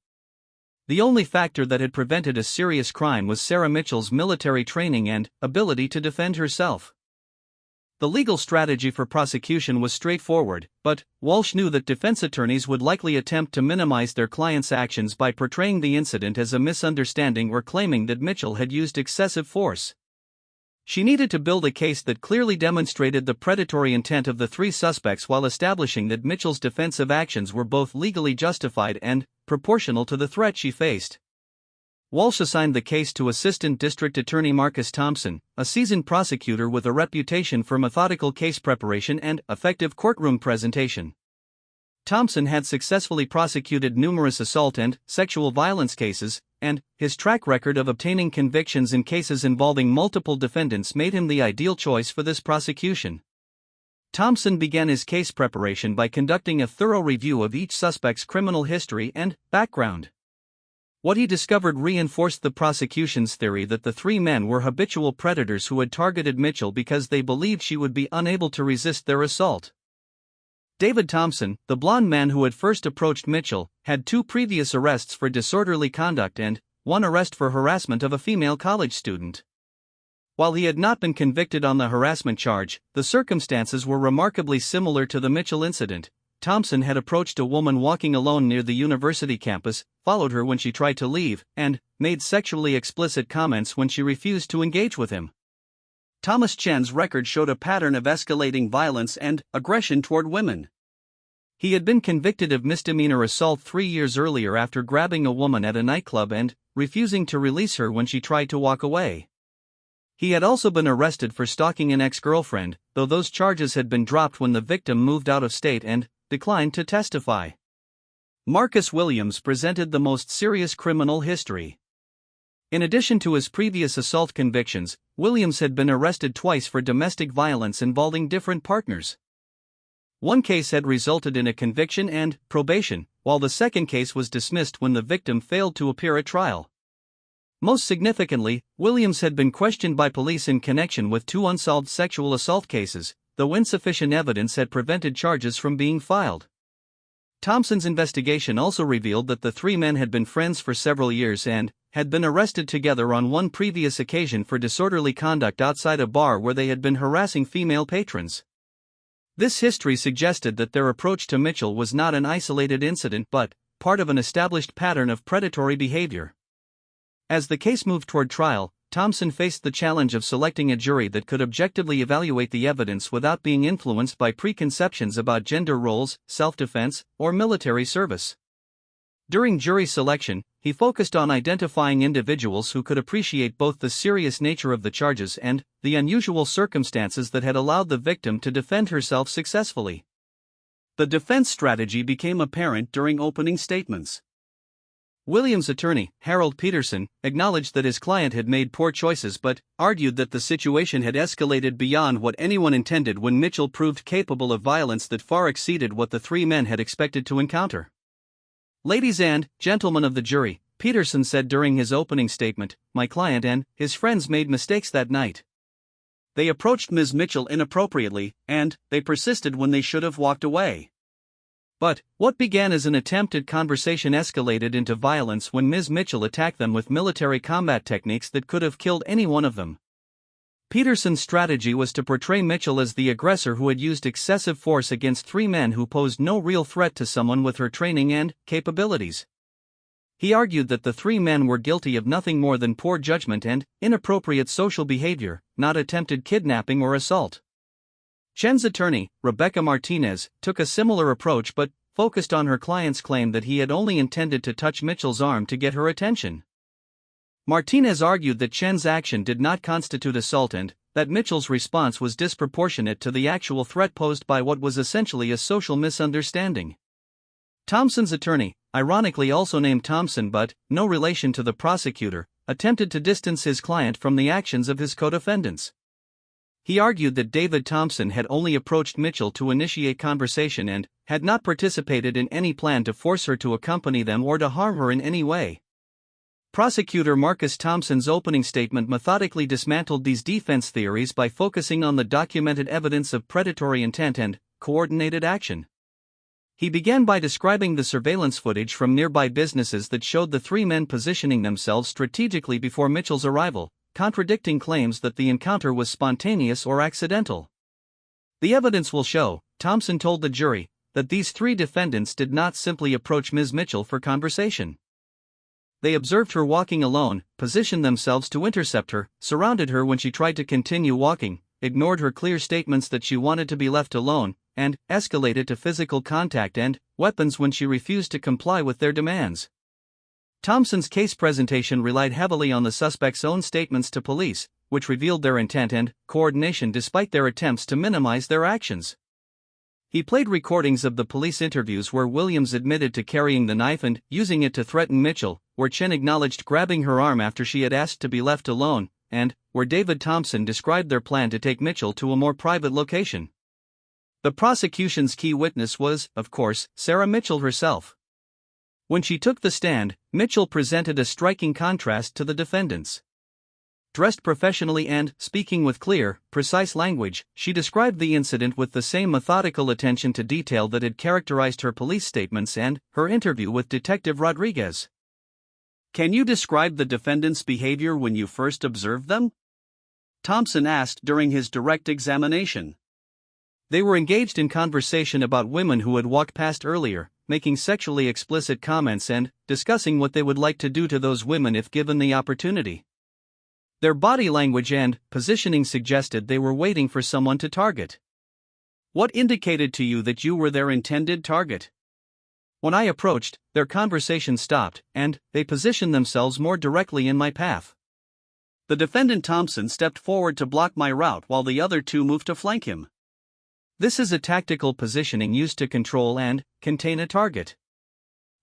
The only factor that had prevented a serious crime was Sarah Mitchell's military training and ability to defend herself. The legal strategy for prosecution was straightforward, but Walsh knew that defense attorneys would likely attempt to minimize their client's actions by portraying the incident as a misunderstanding or claiming that Mitchell had used excessive force. She needed to build a case that clearly demonstrated the predatory intent of the three suspects while establishing that Mitchell's defensive actions were both legally justified and proportional to the threat she faced. Walsh assigned the case to Assistant District Attorney Marcus Thompson, a seasoned prosecutor with a reputation for methodical case preparation and effective courtroom presentation. Thompson had successfully prosecuted numerous assault and sexual violence cases, and his track record of obtaining convictions in cases involving multiple defendants made him the ideal choice for this prosecution. Thompson began his case preparation by conducting a thorough review of each suspect's criminal history and background. What he discovered reinforced the prosecution's theory that the three men were habitual predators who had targeted Mitchell because they believed she would be unable to resist their assault. David Thompson, the blond man who had first approached Mitchell, had 2 previous arrests for disorderly conduct and 1 arrest for harassment of a female college student. While he had not been convicted on the harassment charge, the circumstances were remarkably similar to the Mitchell incident. Thompson had approached a woman walking alone near the university campus, followed her when she tried to leave, and made sexually explicit comments when she refused to engage with him. Thomas Chen's record showed a pattern of escalating violence and aggression toward women. He had been convicted of misdemeanor assault 3 years earlier after grabbing a woman at a nightclub and refusing to release her when she tried to walk away. He had also been arrested for stalking an ex-girlfriend, though those charges had been dropped when the victim moved out of state and declined to testify. Marcus Williams presented the most serious criminal history. In addition to his previous assault convictions, Williams had been arrested twice for domestic violence involving different partners. One case had resulted in a conviction and probation, while the second case was dismissed when the victim failed to appear at trial. Most significantly, Williams had been questioned by police in connection with 2 unsolved sexual assault cases, though insufficient evidence had prevented charges from being filed. Thompson's investigation also revealed that the 3 men had been friends for several years and had been arrested together on 1 previous occasion for disorderly conduct outside a bar where they had been harassing female patrons. This history suggested that their approach to Mitchell was not an isolated incident but part of an established pattern of predatory behavior. As the case moved toward trial, Thompson faced the challenge of selecting a jury that could objectively evaluate the evidence without being influenced by preconceptions about gender roles, self-defense, or military service. During jury selection, he focused on identifying individuals who could appreciate both the serious nature of the charges and the unusual circumstances that had allowed the victim to defend herself successfully. The defense strategy became apparent during opening statements. Williams' attorney, Harold Peterson, acknowledged that his client had made poor choices but argued that the situation had escalated beyond what anyone intended when Mitchell proved capable of violence that far exceeded what the 3 men had expected to encounter. "Ladies and gentlemen of the jury," Peterson said during his opening statement, "my client and his friends made mistakes that night. They approached Ms. Mitchell inappropriately, and they persisted when they should have walked away. But what began as an attempt at conversation escalated into violence when Ms. Mitchell attacked them with military combat techniques that could have killed any one of them." Peterson's strategy was to portray Mitchell as the aggressor who had used excessive force against 3 men who posed no real threat to someone with her training and capabilities. He argued that the 3 men were guilty of nothing more than poor judgment and inappropriate social behavior, not attempted kidnapping or assault. Chen's attorney, Rebecca Martinez, took a similar approach but focused on her client's claim that he had only intended to touch Mitchell's arm to get her attention. Martinez argued that Chen's action did not constitute assault and that Mitchell's response was disproportionate to the actual threat posed by what was essentially a social misunderstanding. Thompson's attorney, ironically also named Thompson but no relation to the prosecutor, attempted to distance his client from the actions of his co-defendants. He argued that David Thompson had only approached Mitchell to initiate conversation and had not participated in any plan to force her to accompany them or to harm her in any way. Prosecutor Marcus Thompson's opening statement methodically dismantled these defense theories by focusing on the documented evidence of predatory intent and coordinated action. He began by describing the surveillance footage from nearby businesses that showed the three men positioning themselves strategically before Mitchell's arrival, contradicting claims that the encounter was spontaneous or accidental. The evidence will show, Thompson told the jury, that these three defendants did not simply approach Ms. Mitchell for conversation. They observed her walking alone, positioned themselves to intercept her, surrounded her when she tried to continue walking, ignored her clear statements that she wanted to be left alone, and escalated to physical contact and weapons when she refused to comply with their demands. Thompson's case presentation relied heavily on the suspects' own statements to police, which revealed their intent and coordination despite their attempts to minimize their actions. He played recordings of the police interviews where Williams admitted to carrying the knife and using it to threaten Mitchell, where Chen acknowledged grabbing her arm after she had asked to be left alone, and where David Thompson described their plan to take Mitchell to a more private location. The prosecution's key witness was, of course, Sarah Mitchell herself. When she took the stand, Mitchell presented a striking contrast to the defendants. Dressed professionally and speaking with clear, precise language, she described the incident with the same methodical attention to detail that had characterized her police statements and her interview with Detective Rodriguez. "Can you describe the defendants' behavior when you first observed them?" Thompson asked during his direct examination. "They were engaged in conversation about women who had walked past earlier, making sexually explicit comments and discussing what they would like to do to those women if given the opportunity. Their body language and positioning suggested they were waiting for someone to target." "What indicated to you that you were their intended target?" "When I approached, their conversation stopped, and they positioned themselves more directly in my path. The defendant Thompson stepped forward to block my route while the other two moved to flank him. This is a tactical positioning used to control and contain a target."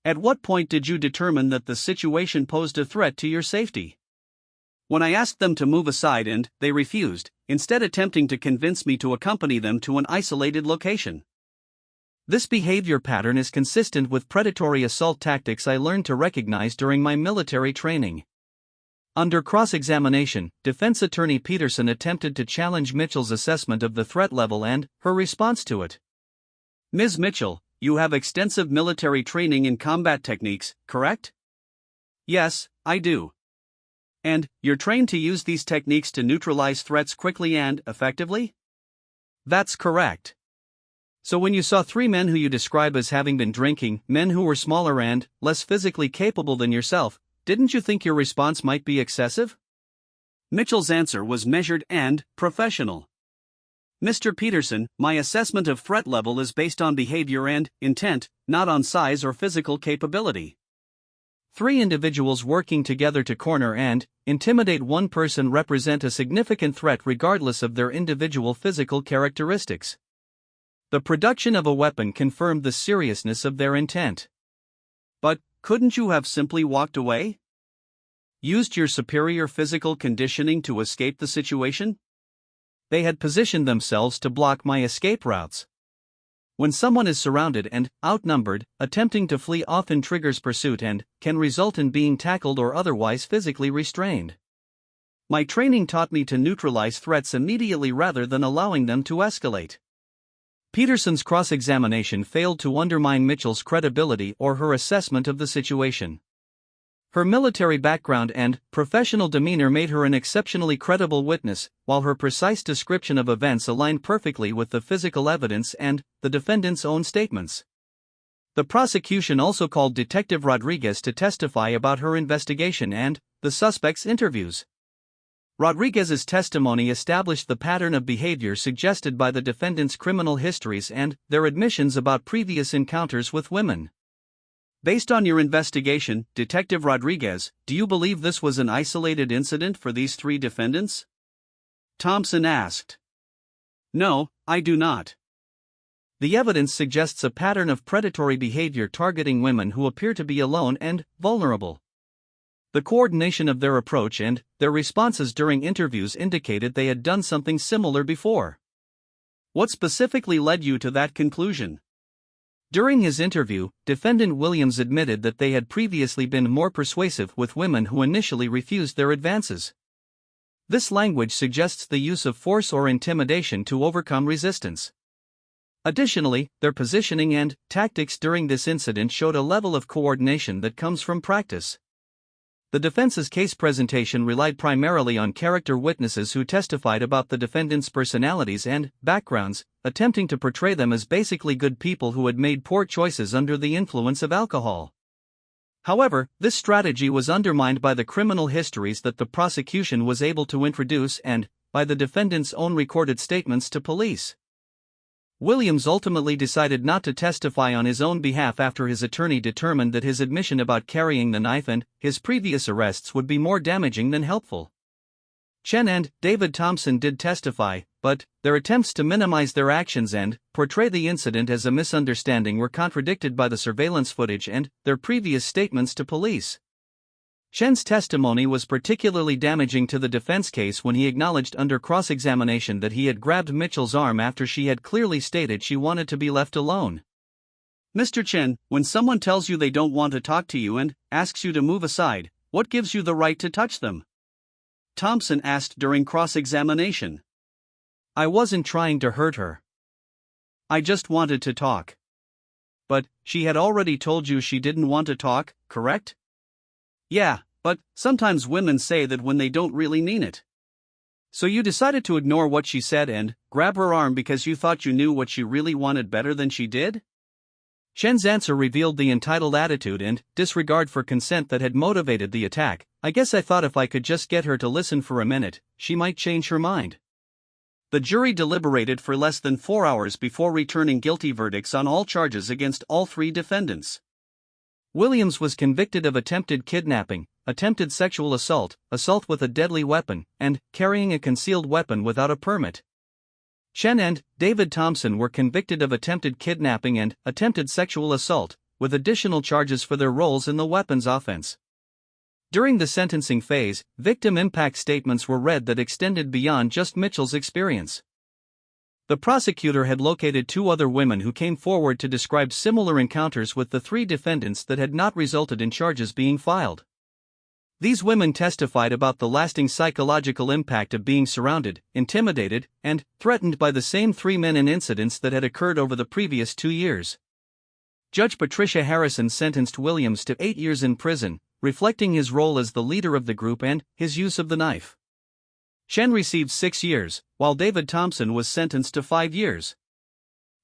"At what point did you determine that the situation posed a threat to your safety?" "When I asked them to move aside and they refused, instead attempting to convince me to accompany them to an isolated location." This behavior pattern is consistent with predatory assault tactics I learned to recognize during my military training. Under cross-examination, defense attorney Peterson attempted to challenge Mitchell's assessment of the threat level and her response to it. "Ms. Mitchell, you have extensive military training in combat techniques, correct?" "Yes, I do." "And you're trained to use these techniques to neutralize threats quickly and effectively?" "That's correct." "So when you saw three men who you describe as having been drinking, men who were smaller and less physically capable than yourself, didn't you think your response might be excessive?" Mitchell's answer was measured and professional. "Mr. Peterson, my assessment of threat level is based on behavior and intent, not on size or physical capability. Three individuals working together to corner and intimidate one person represent a significant threat regardless of their individual physical characteristics. The production of a weapon confirmed the seriousness of their intent." "But couldn't you have simply walked away? Used your superior physical conditioning to escape the situation?" "They had positioned themselves to block my escape routes. When someone is surrounded and outnumbered, attempting to flee often triggers pursuit and can result in being tackled or otherwise physically restrained. My training taught me to neutralize threats immediately rather than allowing them to escalate." Peterson's cross-examination failed to undermine Mitchell's credibility or her assessment of the situation. Her military background and professional demeanor made her an exceptionally credible witness, while her precise description of events aligned perfectly with the physical evidence and the defendant's own statements. The prosecution also called Detective Rodriguez to testify about her investigation and the suspect's interviews. Rodriguez's testimony established the pattern of behavior suggested by the defendants' criminal histories and their admissions about previous encounters with women. Based on your investigation, Detective Rodriguez, do you believe this was an isolated incident for these three defendants? Thompson asked. No, I do not. The evidence suggests a pattern of predatory behavior targeting women who appear to be alone and vulnerable. The coordination of their approach and their responses during interviews indicated they had done something similar before. What specifically led you to that conclusion? During his interview, defendant Williams admitted that they had previously been more persuasive with women who initially refused their advances. This language suggests the use of force or intimidation to overcome resistance. Additionally, their positioning and tactics during this incident showed a level of coordination that comes from practice. The defense's case presentation relied primarily on character witnesses who testified about the defendants' personalities and backgrounds, attempting to portray them as basically good people who had made poor choices under the influence of alcohol. However, this strategy was undermined by the criminal histories that the prosecution was able to introduce and by the defendants' own recorded statements to police. Williams ultimately decided not to testify on his own behalf after his attorney determined that his admission about carrying the knife and his previous arrests would be more damaging than helpful. Chen and David Thompson did testify, but their attempts to minimize their actions and portray the incident as a misunderstanding were contradicted by the surveillance footage and their previous statements to police. Chen's testimony was particularly damaging to the defense case when he acknowledged under cross-examination that he had grabbed Mitchell's arm after she had clearly stated she wanted to be left alone. Mr. Chen, when someone tells you they don't want to talk to you and asks you to move aside, what gives you the right to touch them? Thompson asked during cross-examination. I wasn't trying to hurt her. I just wanted to talk. But she had already told you she didn't want to talk, correct? Yeah, but sometimes women say that when they don't really mean it. So you decided to ignore what she said and grab her arm because you thought you knew what she really wanted better than she did? Chen's answer revealed the entitled attitude and disregard for consent that had motivated the attack. I guess I thought if I could just get her to listen for a minute, she might change her mind. The jury deliberated for less than 4 hours before returning guilty verdicts on all charges against all three defendants. Williams was convicted of attempted kidnapping, attempted sexual assault, assault with a deadly weapon, and carrying a concealed weapon without a permit. Chen and David Thompson were convicted of attempted kidnapping and attempted sexual assault, with additional charges for their roles in the weapons offense. During the sentencing phase, victim impact statements were read that extended beyond just Mitchell's experience. The prosecutor had located 2 other women who came forward to describe similar encounters with the 3 defendants that had not resulted in charges being filed. These women testified about the lasting psychological impact of being surrounded, intimidated, and threatened by the same 3 men in incidents that had occurred over the previous 2 years. Judge Patricia Harrison sentenced Williams to 8 years in prison, reflecting his role as the leader of the group and his use of the knife. Chen received 6 years, while David Thompson was sentenced to 5 years.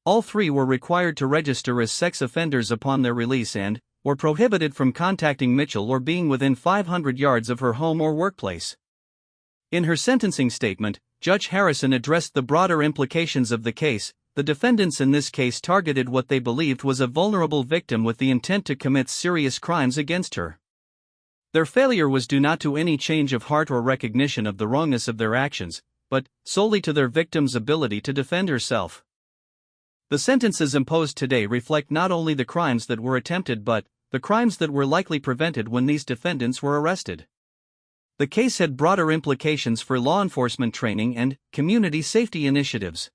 All 3 were required to register as sex offenders upon their release and were prohibited from contacting Mitchell or being within 500 yards of her home or workplace. In her sentencing statement, Judge Harrison addressed the broader implications of the case. The defendants in this case targeted what they believed was a vulnerable victim with the intent to commit serious crimes against her. Their failure was due not to any change of heart or recognition of the wrongness of their actions, but solely to their victim's ability to defend herself. The sentences imposed today reflect not only the crimes that were attempted but the crimes that were likely prevented when these defendants were arrested. The case had broader implications for law enforcement training and community safety initiatives.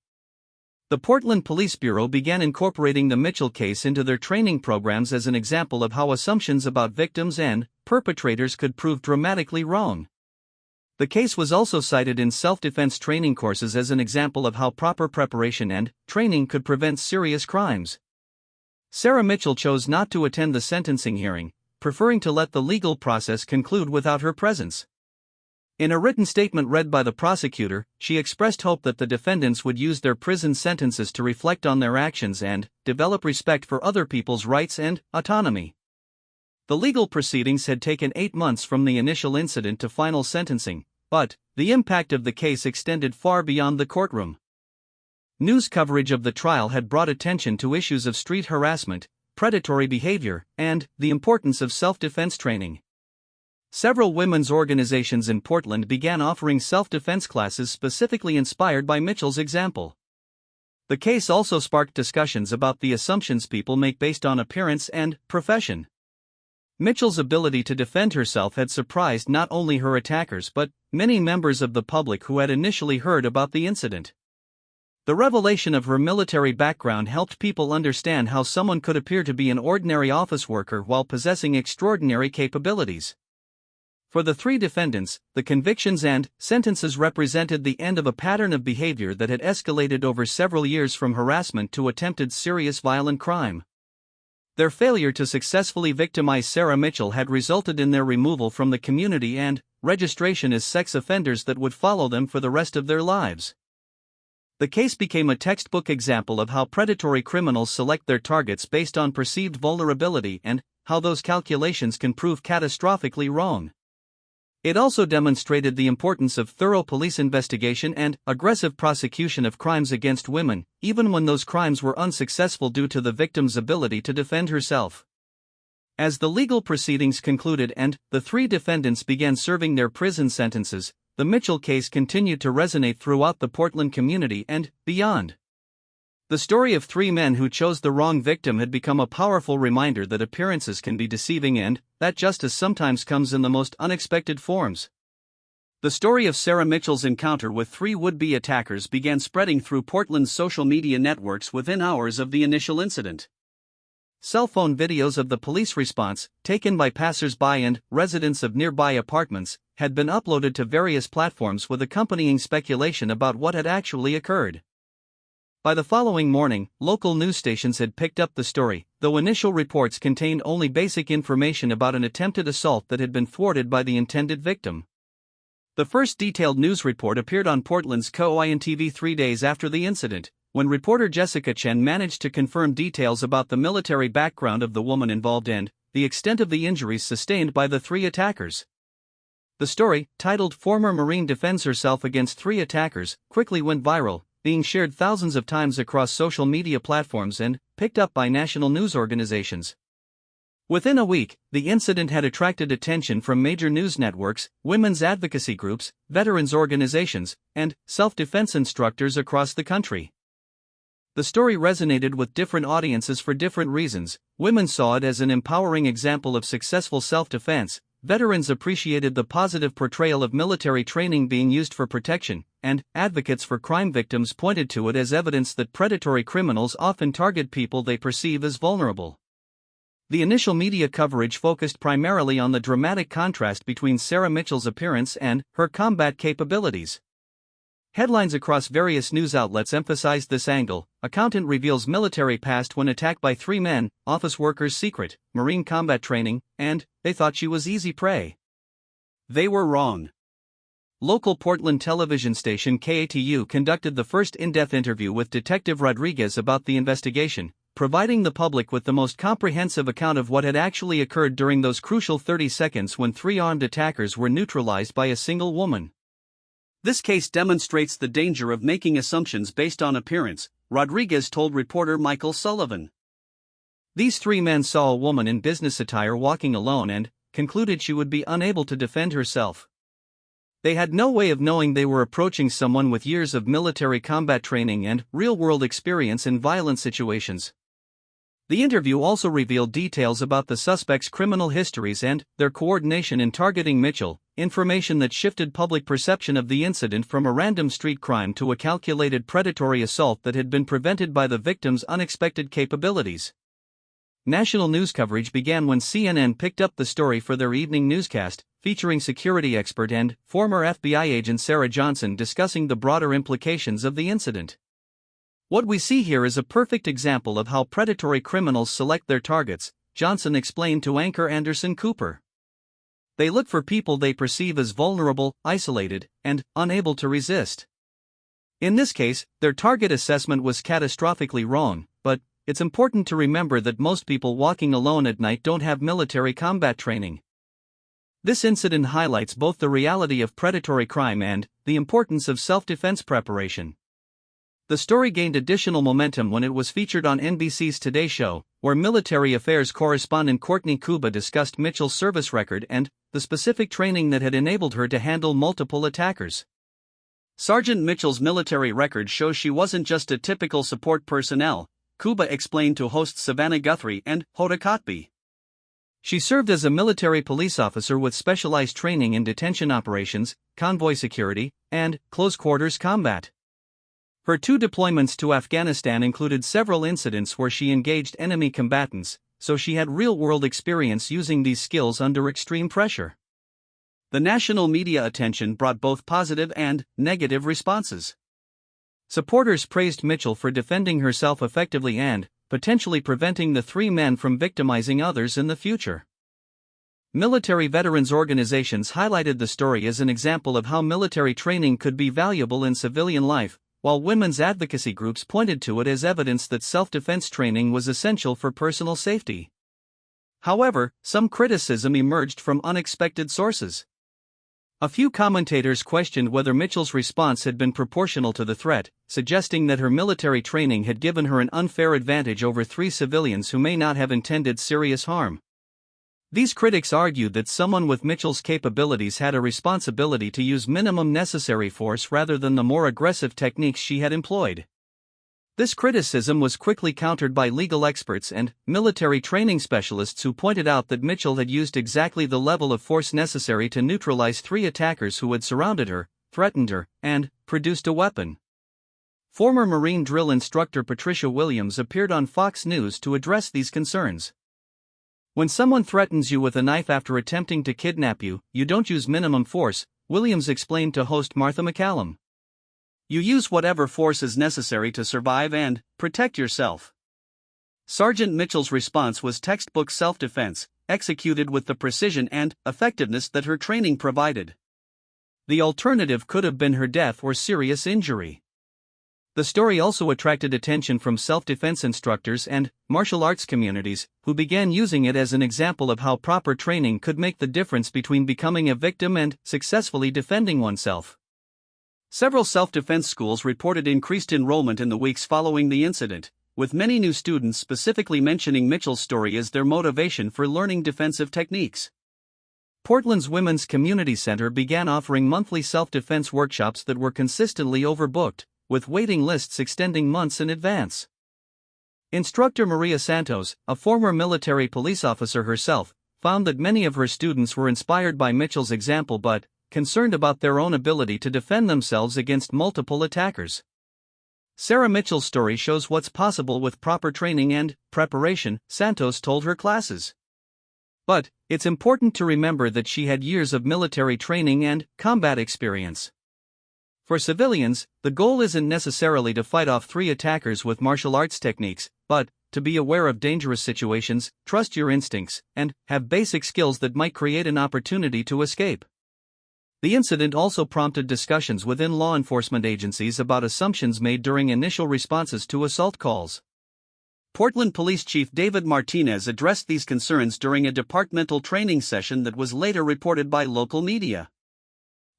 The Portland Police Bureau began incorporating the Mitchell case into their training programs as an example of how assumptions about victims and perpetrators could prove dramatically wrong. The case was also cited in self-defense training courses as an example of how proper preparation and training could prevent serious crimes. Sarah Mitchell chose not to attend the sentencing hearing, preferring to let the legal process conclude without her presence. In a written statement read by the prosecutor, she expressed hope that the defendants would use their prison sentences to reflect on their actions and develop respect for other people's rights and autonomy. The legal proceedings had taken 8 months from the initial incident to final sentencing, But the impact of the case extended far beyond the courtroom. News coverage of the trial had brought attention to issues of street harassment, predatory behavior, and the importance of self-defense training. Several women's organizations in Portland began offering self-defense classes specifically inspired by Mitchell's example. The case also sparked discussions about the assumptions people make based on appearance and profession. Mitchell's ability to defend herself had surprised not only her attackers but many members of the public who had initially heard about the incident. The revelation of her military background helped people understand how someone could appear to be an ordinary office worker while possessing extraordinary capabilities. For the three defendants, the convictions and sentences represented the end of a pattern of behavior that had escalated over several years from harassment to attempted serious violent crime. Their failure to successfully victimize Sarah Mitchell had resulted in their removal from the community and registration as sex offenders that would follow them for the rest of their lives. The case became a textbook example of how predatory criminals select their targets based on perceived vulnerability and how those calculations can prove catastrophically wrong. It also demonstrated the importance of thorough police investigation and aggressive prosecution of crimes against women, even when those crimes were unsuccessful due to the victim's ability to defend herself. As the legal proceedings concluded and the three defendants began serving their prison sentences, the Mitchell case continued to resonate throughout the Portland community and beyond. The story of three men who chose the wrong victim had become a powerful reminder that appearances can be deceiving and that justice sometimes comes in the most unexpected forms. The story of Sarah Mitchell's encounter with three would-be attackers began spreading through Portland's social media networks within hours of the initial incident. Cell phone videos of the police response, taken by passers-by and residents of nearby apartments, had been uploaded to various platforms with accompanying speculation about what had actually occurred. By the following morning, local news stations had picked up the story, though initial reports contained only basic information about an attempted assault that had been thwarted by the intended victim. The first detailed news report appeared on Portland's KOIN TV 3 days after the incident, when reporter Jessica Chen managed to confirm details about the military background of the woman involved and the extent of the injuries sustained by the three attackers. The story, titled "Former Marine Defends Herself Against Three Attackers," quickly went viral, being shared thousands of times across social media platforms and picked up by national news organizations. Within a week, the incident had attracted attention from major news networks, women's advocacy groups, veterans organizations, and self-defense instructors across the country. The story resonated with different audiences for different reasons. Women saw it as an empowering example of successful self-defense, veterans appreciated the positive portrayal of military training being used for protection, and advocates for crime victims pointed to it as evidence that predatory criminals often target people they perceive as vulnerable. The initial media coverage focused primarily on the dramatic contrast between Sarah Mitchell's appearance and her combat capabilities. Headlines across various news outlets emphasized this angle. Accountant reveals military past when attacked by three men, office workers secret, Marine combat training, and they thought she was easy prey. They were wrong. Local Portland television station KATU conducted the first in-depth interview with Detective Rodriguez about the investigation, providing the public with the most comprehensive account of what had actually occurred during those crucial 30 seconds when three armed attackers were neutralized by a single woman. This case demonstrates the danger of making assumptions based on appearance, Rodriguez told reporter Michael Sullivan. These three men saw a woman in business attire walking alone and concluded she would be unable to defend herself. They had no way of knowing they were approaching someone with years of military combat training and real-world experience in violent situations. The interview also revealed details about the suspects' criminal histories and their coordination in targeting Mitchell, information that shifted public perception of the incident from a random street crime to a calculated predatory assault that had been prevented by the victim's unexpected capabilities. National news coverage began when CNN picked up the story for their evening newscast, featuring security expert and former FBI agent Sarah Johnson discussing the broader implications of the incident. "What we see here is a perfect example of how predatory criminals select their targets," Johnson explained to anchor Anderson Cooper. "They look for people they perceive as vulnerable, isolated, and unable to resist. In this case, their target assessment was catastrophically wrong, but it's important to remember that most people walking alone at night don't have military combat training. This incident highlights both the reality of predatory crime and the importance of self-defense preparation. The story gained additional momentum when it was featured on NBC's Today Show, where military affairs correspondent Courtney Kuba discussed Mitchell's service record and the specific training that had enabled her to handle multiple attackers. Sergeant Mitchell's military record shows she wasn't just a typical support personnel, Kuba explained to hosts Savannah Guthrie and Hoda Kotb. She served as a military police officer with specialized training in detention operations, convoy security, and close-quarters combat. Her 2 deployments to Afghanistan included several incidents where she engaged enemy combatants, so she had real-world experience using these skills under extreme pressure. The national media attention brought both positive and negative responses. Supporters praised Mitchell for defending herself effectively and potentially preventing the 3 men from victimizing others in the future. Military veterans organizations highlighted the story as an example of how military training could be valuable in civilian life, while women's advocacy groups pointed to it as evidence that self-defense training was essential for personal safety. However, some criticism emerged from unexpected sources. A few commentators questioned whether Mitchell's response had been proportional to the threat, suggesting that her military training had given her an unfair advantage over 3 civilians who may not have intended serious harm. These critics argued that someone with Mitchell's capabilities had a responsibility to use minimum necessary force rather than the more aggressive techniques she had employed. This criticism was quickly countered by legal experts and military training specialists who pointed out that Mitchell had used exactly the level of force necessary to neutralize 3 attackers who had surrounded her, threatened her, and produced a weapon. Former Marine drill instructor Patricia Williams appeared on Fox News to address these concerns. When someone threatens you with a knife after attempting to kidnap you, you don't use minimum force, Williams explained to host Martha McCallum. You use whatever force is necessary to survive and protect yourself. Sergeant Mitchell's response was textbook self-defense, executed with the precision and effectiveness that her training provided. The alternative could have been her death or serious injury. The story also attracted attention from self-defense instructors and martial arts communities, who began using it as an example of how proper training could make the difference between becoming a victim and successfully defending oneself. Several self-defense schools reported increased enrollment in the weeks following the incident, with many new students specifically mentioning Mitchell's story as their motivation for learning defensive techniques. Portland's Women's Community Center began offering monthly self-defense workshops that were consistently overbooked, with waiting lists extending months in advance. Instructor Maria Santos, a former military police officer herself, found that many of her students were inspired by Mitchell's example but concerned about their own ability to defend themselves against multiple attackers. Sarah Mitchell's story shows what's possible with proper training and preparation, Santos told her classes. But it's important to remember that she had years of military training and combat experience. For civilians, the goal isn't necessarily to fight off 3 attackers with martial arts techniques, but to be aware of dangerous situations, trust your instincts, and have basic skills that might create an opportunity to escape. The incident also prompted discussions within law enforcement agencies about assumptions made during initial responses to assault calls. Portland Police Chief David Martinez addressed these concerns during a departmental training session that was later reported by local media.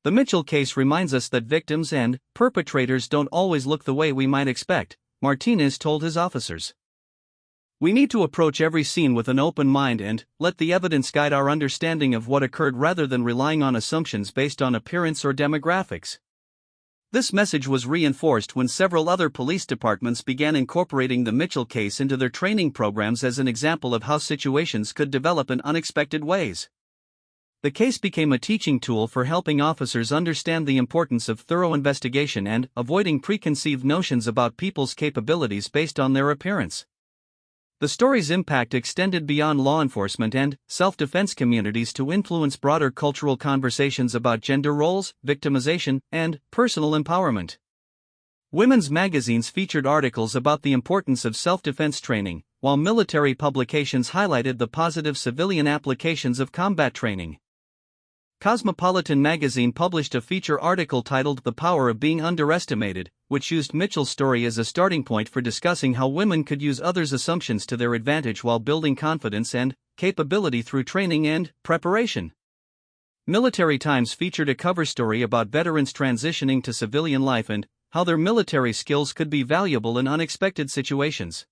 The Mitchell case reminds us that victims and perpetrators don't always look the way we might expect, Martinez told his officers. We need to approach every scene with an open mind and let the evidence guide our understanding of what occurred rather than relying on assumptions based on appearance or demographics. This message was reinforced when several other police departments began incorporating the Mitchell case into their training programs as an example of how situations could develop in unexpected ways. The case became a teaching tool for helping officers understand the importance of thorough investigation and avoiding preconceived notions about people's capabilities based on their appearance. The story's impact extended beyond law enforcement and self-defense communities to influence broader cultural conversations about gender roles, victimization, and personal empowerment. Women's magazines featured articles about the importance of self-defense training, while military publications highlighted the positive civilian applications of combat training. Cosmopolitan magazine published a feature article titled "The Power of Being Underestimated," which used Mitchell's story as a starting point for discussing how women could use others' assumptions to their advantage while building confidence and capability through training and preparation. Military Times featured a cover story about veterans transitioning to civilian life and how their military skills could be valuable in unexpected situations.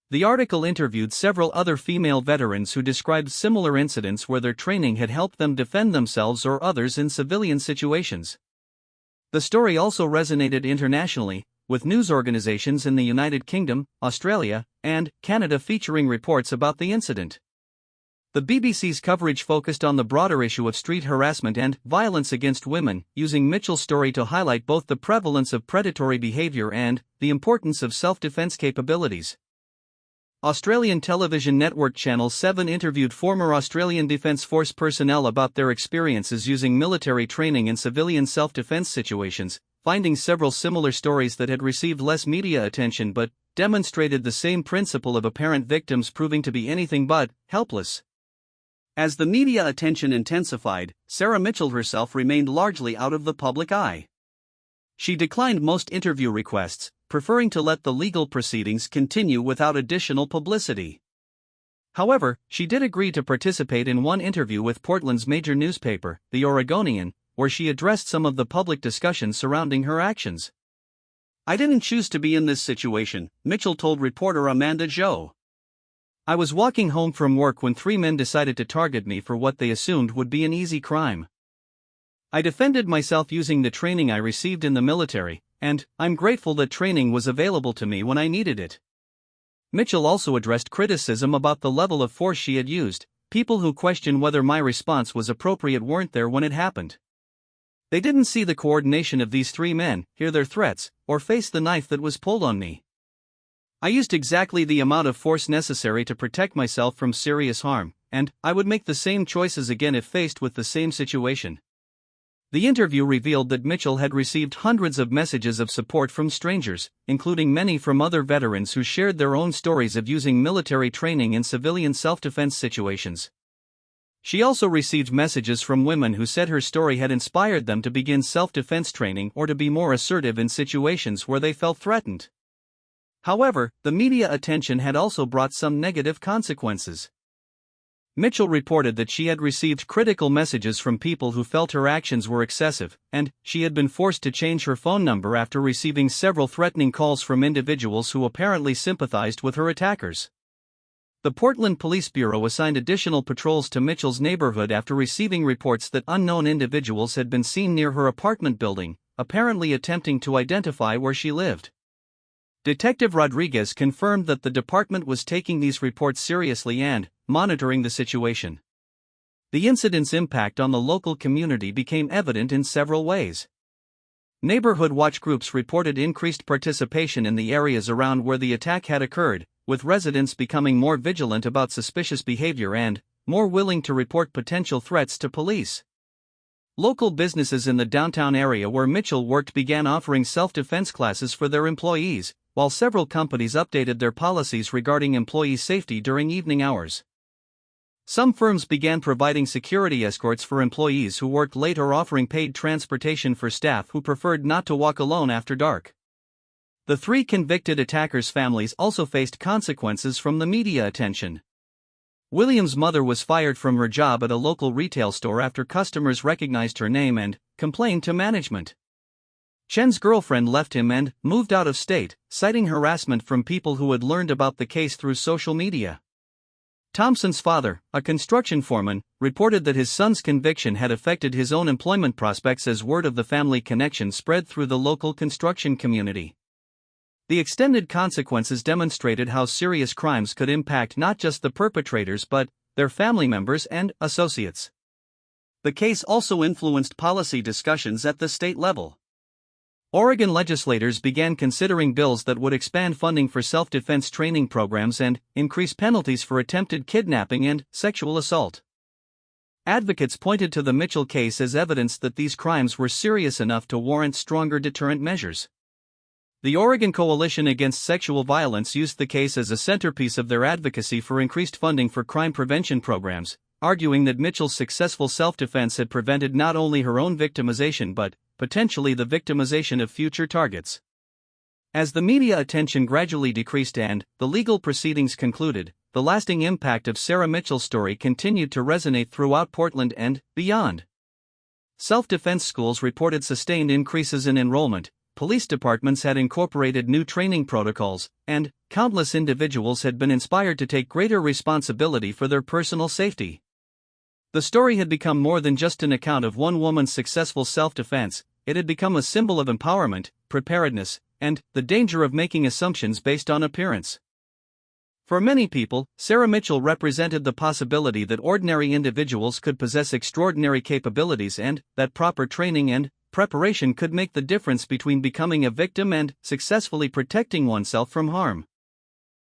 The article interviewed several other female veterans who described similar incidents where their training had helped them defend themselves or others in civilian situations. The story also resonated internationally, with news organizations in the United Kingdom, Australia, and Canada featuring reports about the incident. The BBC's coverage focused on the broader issue of street harassment and violence against women, using Mitchell's story to highlight both the prevalence of predatory behavior and the importance of self-defense capabilities. Australian television network Channel 7 interviewed former Australian Defence Force personnel about their experiences using military training in civilian self-defense situations, finding several similar stories that had received less media attention but demonstrated the same principle of apparent victims proving to be anything but helpless. As the media attention intensified, Sarah Mitchell herself remained largely out of the public eye. She declined most interview requests, preferring to let the legal proceedings continue without additional publicity. However, she did agree to participate in one interview with Portland's major newspaper, The Oregonian, where she addressed some of the public discussions surrounding her actions. "I didn't choose to be in this situation," Mitchell told reporter Amanda Zhou. "I was walking home from work when 3 men decided to target me for what they assumed would be an easy crime. I defended myself using the training I received in the military, and I'm grateful that training was available to me when I needed it." Mitchell also addressed criticism about the level of force she had used. "People who question whether my response was appropriate weren't there when it happened. They didn't see the coordination of these 3 men, hear their threats, or face the knife that was pulled on me. I used exactly the amount of force necessary to protect myself from serious harm, and I would make the same choices again if faced with the same situation." The interview revealed that Mitchell had received hundreds of messages of support from strangers, including many from other veterans who shared their own stories of using military training in civilian self-defense situations. She also received messages from women who said her story had inspired them to begin self-defense training or to be more assertive in situations where they felt threatened. However, the media attention had also brought some negative consequences. Mitchell reported that she had received critical messages from people who felt her actions were excessive, and she had been forced to change her phone number after receiving several threatening calls from individuals who apparently sympathized with her attackers. The Portland Police Bureau assigned additional patrols to Mitchell's neighborhood after receiving reports that unknown individuals had been seen near her apartment building, apparently attempting to identify where she lived. Detective Rodriguez confirmed that the department was taking these reports seriously and monitoring the situation. The incident's impact on the local community became evident in several ways. Neighborhood watch groups reported increased participation in the areas around where the attack had occurred, with residents becoming more vigilant about suspicious behavior and more willing to report potential threats to police. Local businesses in the downtown area where Mitchell worked began offering self-defense classes for their employees, while several companies updated their policies regarding employee safety during evening hours. Some firms began providing security escorts for employees who worked late or offering paid transportation for staff who preferred not to walk alone after dark. The 3 convicted attackers' families also faced consequences from the media attention. William's mother was fired from her job at a local retail store after customers recognized her name and complained to management. Chen's girlfriend left him and moved out of state, citing harassment from people who had learned about the case through social media. Thompson's father, a construction foreman, reported that his son's conviction had affected his own employment prospects as word of the family connection spread through the local construction community. The extended consequences demonstrated how serious crimes could impact not just the perpetrators but their family members and associates. The case also influenced policy discussions at the state level. Oregon legislators began considering bills that would expand funding for self-defense training programs and increase penalties for attempted kidnapping and sexual assault. Advocates pointed to the Mitchell case as evidence that these crimes were serious enough to warrant stronger deterrent measures. The Oregon Coalition Against Sexual Violence used the case as a centerpiece of their advocacy for increased funding for crime prevention programs, arguing that Mitchell's successful self-defense had prevented not only her own victimization but potentially the victimization of future targets. As the media attention gradually decreased and the legal proceedings concluded, the lasting impact of Sarah Mitchell's story continued to resonate throughout Portland and beyond. Self-defense schools reported sustained increases in enrollment, police departments had incorporated new training protocols, and countless individuals had been inspired to take greater responsibility for their personal safety. The story had become more than just an account of one woman's successful self-defense. It had become a symbol of empowerment, preparedness, and the danger of making assumptions based on appearance. For many people, Sarah Mitchell represented the possibility that ordinary individuals could possess extraordinary capabilities and that proper training and preparation could make the difference between becoming a victim and successfully protecting oneself from harm.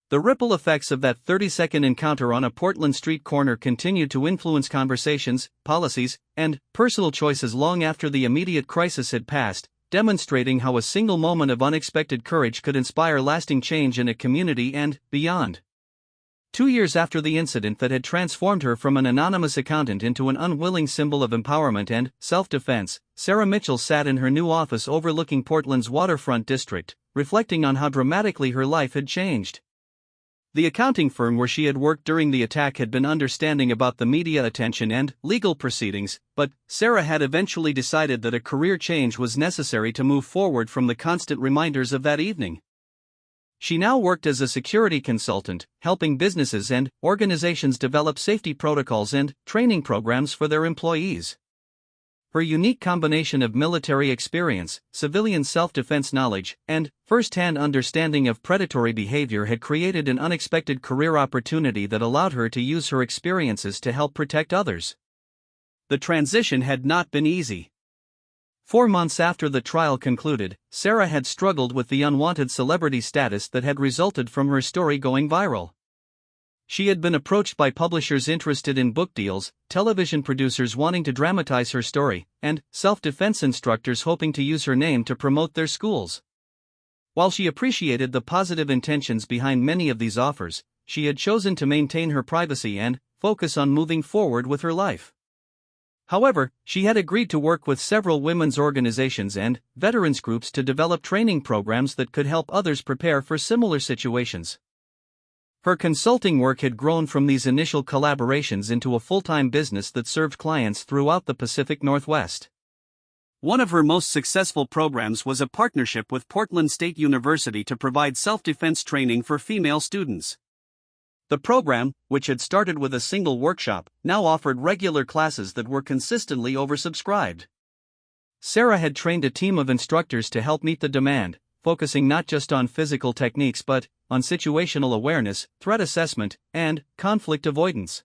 The ripple effects of that 30-second encounter on a Portland street corner continued to influence conversations, policies, and personal choices long after the immediate crisis had passed, demonstrating how a single moment of unexpected courage could inspire lasting change in a community and beyond. 2 years after the incident that had transformed her from an anonymous accountant into an unwilling symbol of empowerment and self-defense, Sarah Mitchell sat in her new office overlooking Portland's waterfront district, reflecting on how dramatically her life had changed. The accounting firm where she had worked during the attack had been understanding about the media attention and legal proceedings, but Sarah had eventually decided that a career change was necessary to move forward from the constant reminders of that evening. She now worked as a security consultant, helping businesses and organizations develop safety protocols and training programs for their employees. Her unique combination of military experience, civilian self-defense knowledge, and first-hand understanding of predatory behavior had created an unexpected career opportunity that allowed her to use her experiences to help protect others. The transition had not been easy. 4 months after the trial concluded, Sarah had struggled with the unwanted celebrity status that had resulted from her story going viral. She had been approached by publishers interested in book deals, television producers wanting to dramatize her story, and self-defense instructors hoping to use her name to promote their schools. While she appreciated the positive intentions behind many of these offers, she had chosen to maintain her privacy and focus on moving forward with her life. However, she had agreed to work with several women's organizations and veterans groups to develop training programs that could help others prepare for similar situations. Her consulting work had grown from these initial collaborations into a full-time business that served clients throughout the Pacific Northwest. One of her most successful programs was a partnership with Portland State University to provide self-defense training for female students. The program, which had started with a single workshop, now offered regular classes that were consistently oversubscribed. Sarah had trained a team of instructors to help meet the demand, focusing not just on physical techniques but on situational awareness, threat assessment, and conflict avoidance.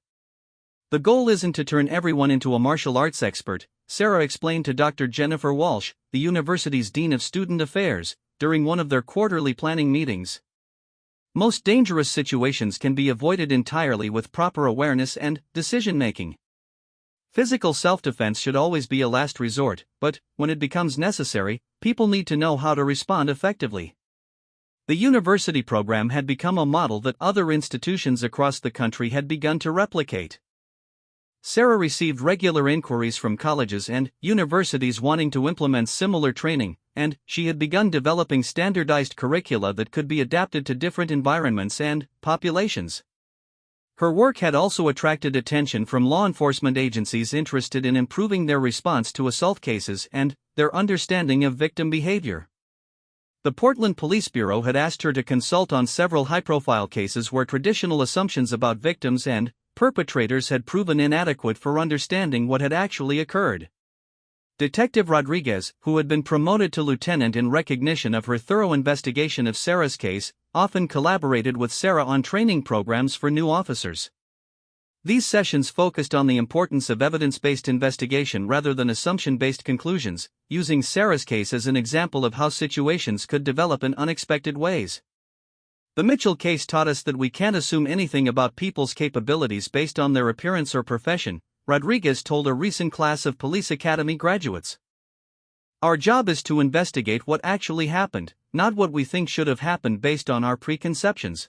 The goal isn't to turn everyone into a martial arts expert, Sarah explained to Dr. Jennifer Walsh, the university's Dean of Student Affairs, during one of their quarterly planning meetings. Most dangerous situations can be avoided entirely with proper awareness and decision-making. Physical self-defense should always be a last resort, but when it becomes necessary, people need to know how to respond effectively. The university program had become a model that other institutions across the country had begun to replicate. Sarah received regular inquiries from colleges and universities wanting to implement similar training, and she had begun developing standardized curricula that could be adapted to different environments and populations. Her work had also attracted attention from law enforcement agencies interested in improving their response to assault cases and their understanding of victim behavior. The Portland Police Bureau had asked her to consult on several high-profile cases where traditional assumptions about victims and perpetrators had proven inadequate for understanding what had actually occurred. Detective Rodriguez, who had been promoted to lieutenant in recognition of her thorough investigation of Sarah's case, often collaborated with Sarah on training programs for new officers. These sessions focused on the importance of evidence-based investigation rather than assumption-based conclusions, using Sarah's case as an example of how situations could develop in unexpected ways. The Mitchell case taught us that we can't assume anything about people's capabilities based on their appearance or profession, Rodriguez told a recent class of police academy graduates. Our job is to investigate what actually happened, not what we think should have happened based on our preconceptions.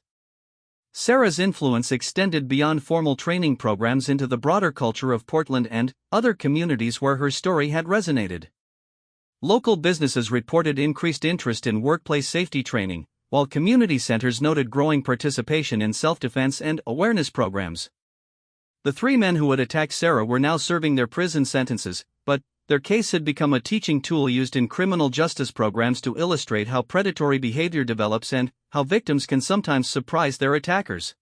Sarah's influence extended beyond formal training programs into the broader culture of Portland and other communities where her story had resonated. Local businesses reported increased interest in workplace safety training, while community centers noted growing participation in self-defense and awareness programs. The three men who had attacked Sarah were now serving their prison sentences, but their case had become a teaching tool used in criminal justice programs to illustrate how predatory behavior develops and how victims can sometimes surprise their attackers.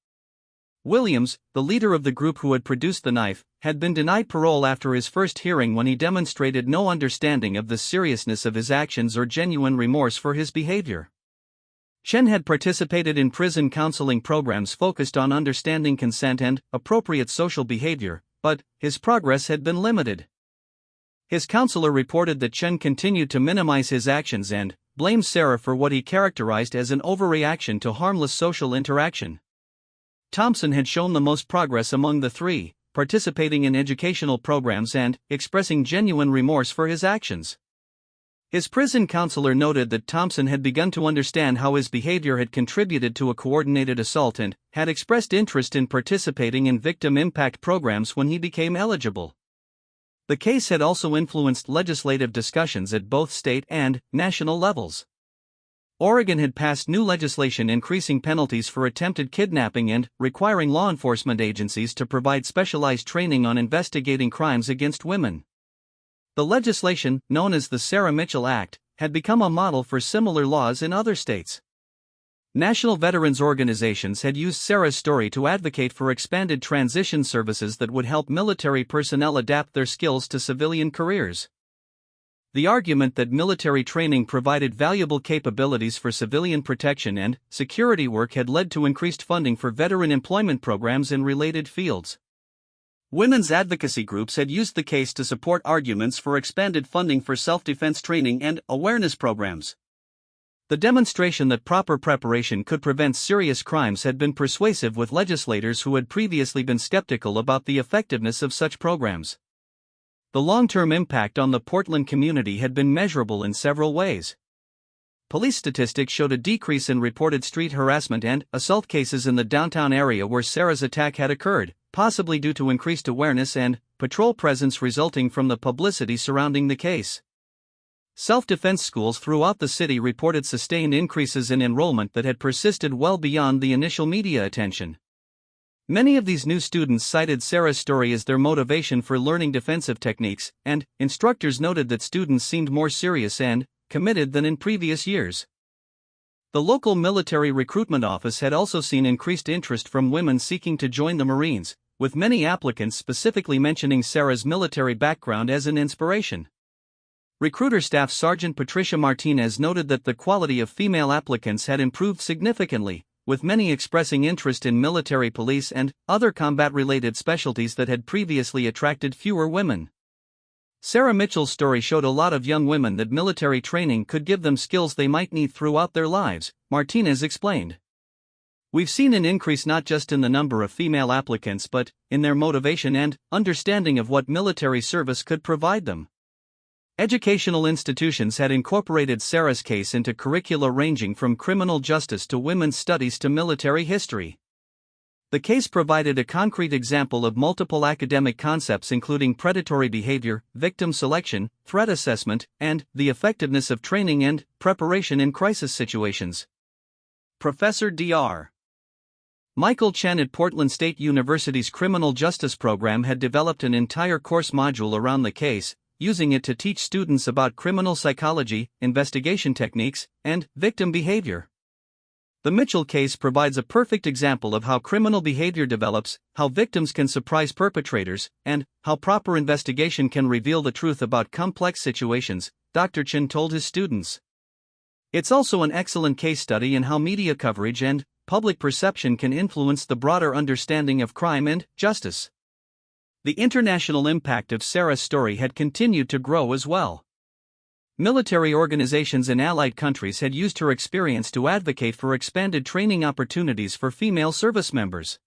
Williams, the leader of the group who had produced the knife, had been denied parole after his first hearing when he demonstrated no understanding of the seriousness of his actions or genuine remorse for his behavior. Chen had participated in prison counseling programs focused on understanding consent and appropriate social behavior, but his progress had been limited. His counselor reported that Chen continued to minimize his actions and blamed Sarah for what he characterized as an overreaction to harmless social interaction. Thompson had shown the most progress among the three, participating in educational programs and expressing genuine remorse for his actions. His prison counselor noted that Thompson had begun to understand how his behavior had contributed to a coordinated assault and had expressed interest in participating in victim impact programs when he became eligible. The case had also influenced legislative discussions at both state and national levels. Oregon had passed new legislation increasing penalties for attempted kidnapping and requiring law enforcement agencies to provide specialized training on investigating crimes against women. The legislation, known as the Sarah Mitchell Act, had become a model for similar laws in other states. National veterans organizations had used Sarah's story to advocate for expanded transition services that would help military personnel adapt their skills to civilian careers. The argument that military training provided valuable capabilities for civilian protection and security work had led to increased funding for veteran employment programs in related fields. Women's advocacy groups had used the case to support arguments for expanded funding for self-defense training and awareness programs. The demonstration that proper preparation could prevent serious crimes had been persuasive with legislators who had previously been skeptical about the effectiveness of such programs. The long-term impact on the Portland community had been measurable in several ways. Police statistics showed a decrease in reported street harassment and assault cases in the downtown area where Sarah's attack had occurred, possibly due to increased awareness and patrol presence resulting from the publicity surrounding the case. Self-defense schools throughout the city reported sustained increases in enrollment that had persisted well beyond the initial media attention. Many of these new students cited Sarah's story as their motivation for learning defensive techniques, and instructors noted that students seemed more serious and committed than in previous years. The local military recruitment office had also seen increased interest from women seeking to join the Marines, with many applicants specifically mentioning Sarah's military background as an inspiration. Recruiter Staff Sergeant Patricia Martinez noted that the quality of female applicants had improved significantly, with many expressing interest in military police and other combat-related specialties that had previously attracted fewer women. Sarah Mitchell's story showed a lot of young women that military training could give them skills they might need throughout their lives, Martinez explained. We've seen an increase not just in the number of female applicants but in their motivation and understanding of what military service could provide them. Educational institutions had incorporated Sarah's case into curricula ranging from criminal justice to women's studies to military history. The case provided a concrete example of multiple academic concepts including predatory behavior, victim selection, threat assessment, and the effectiveness of training and preparation in crisis situations. Professor Dr. Michael Chen at Portland State University's Criminal Justice Program had developed an entire course module around the case, using it to teach students about criminal psychology, investigation techniques, and victim behavior. The Mitchell case provides a perfect example of how criminal behavior develops, how victims can surprise perpetrators, and how proper investigation can reveal the truth about complex situations, Dr. Chen told his students. It's also an excellent case study in how media coverage and public perception can influence the broader understanding of crime and justice. The international impact of Sarah's story had continued to grow as well. Military organizations in allied countries had used her experience to advocate for expanded training opportunities for female service members.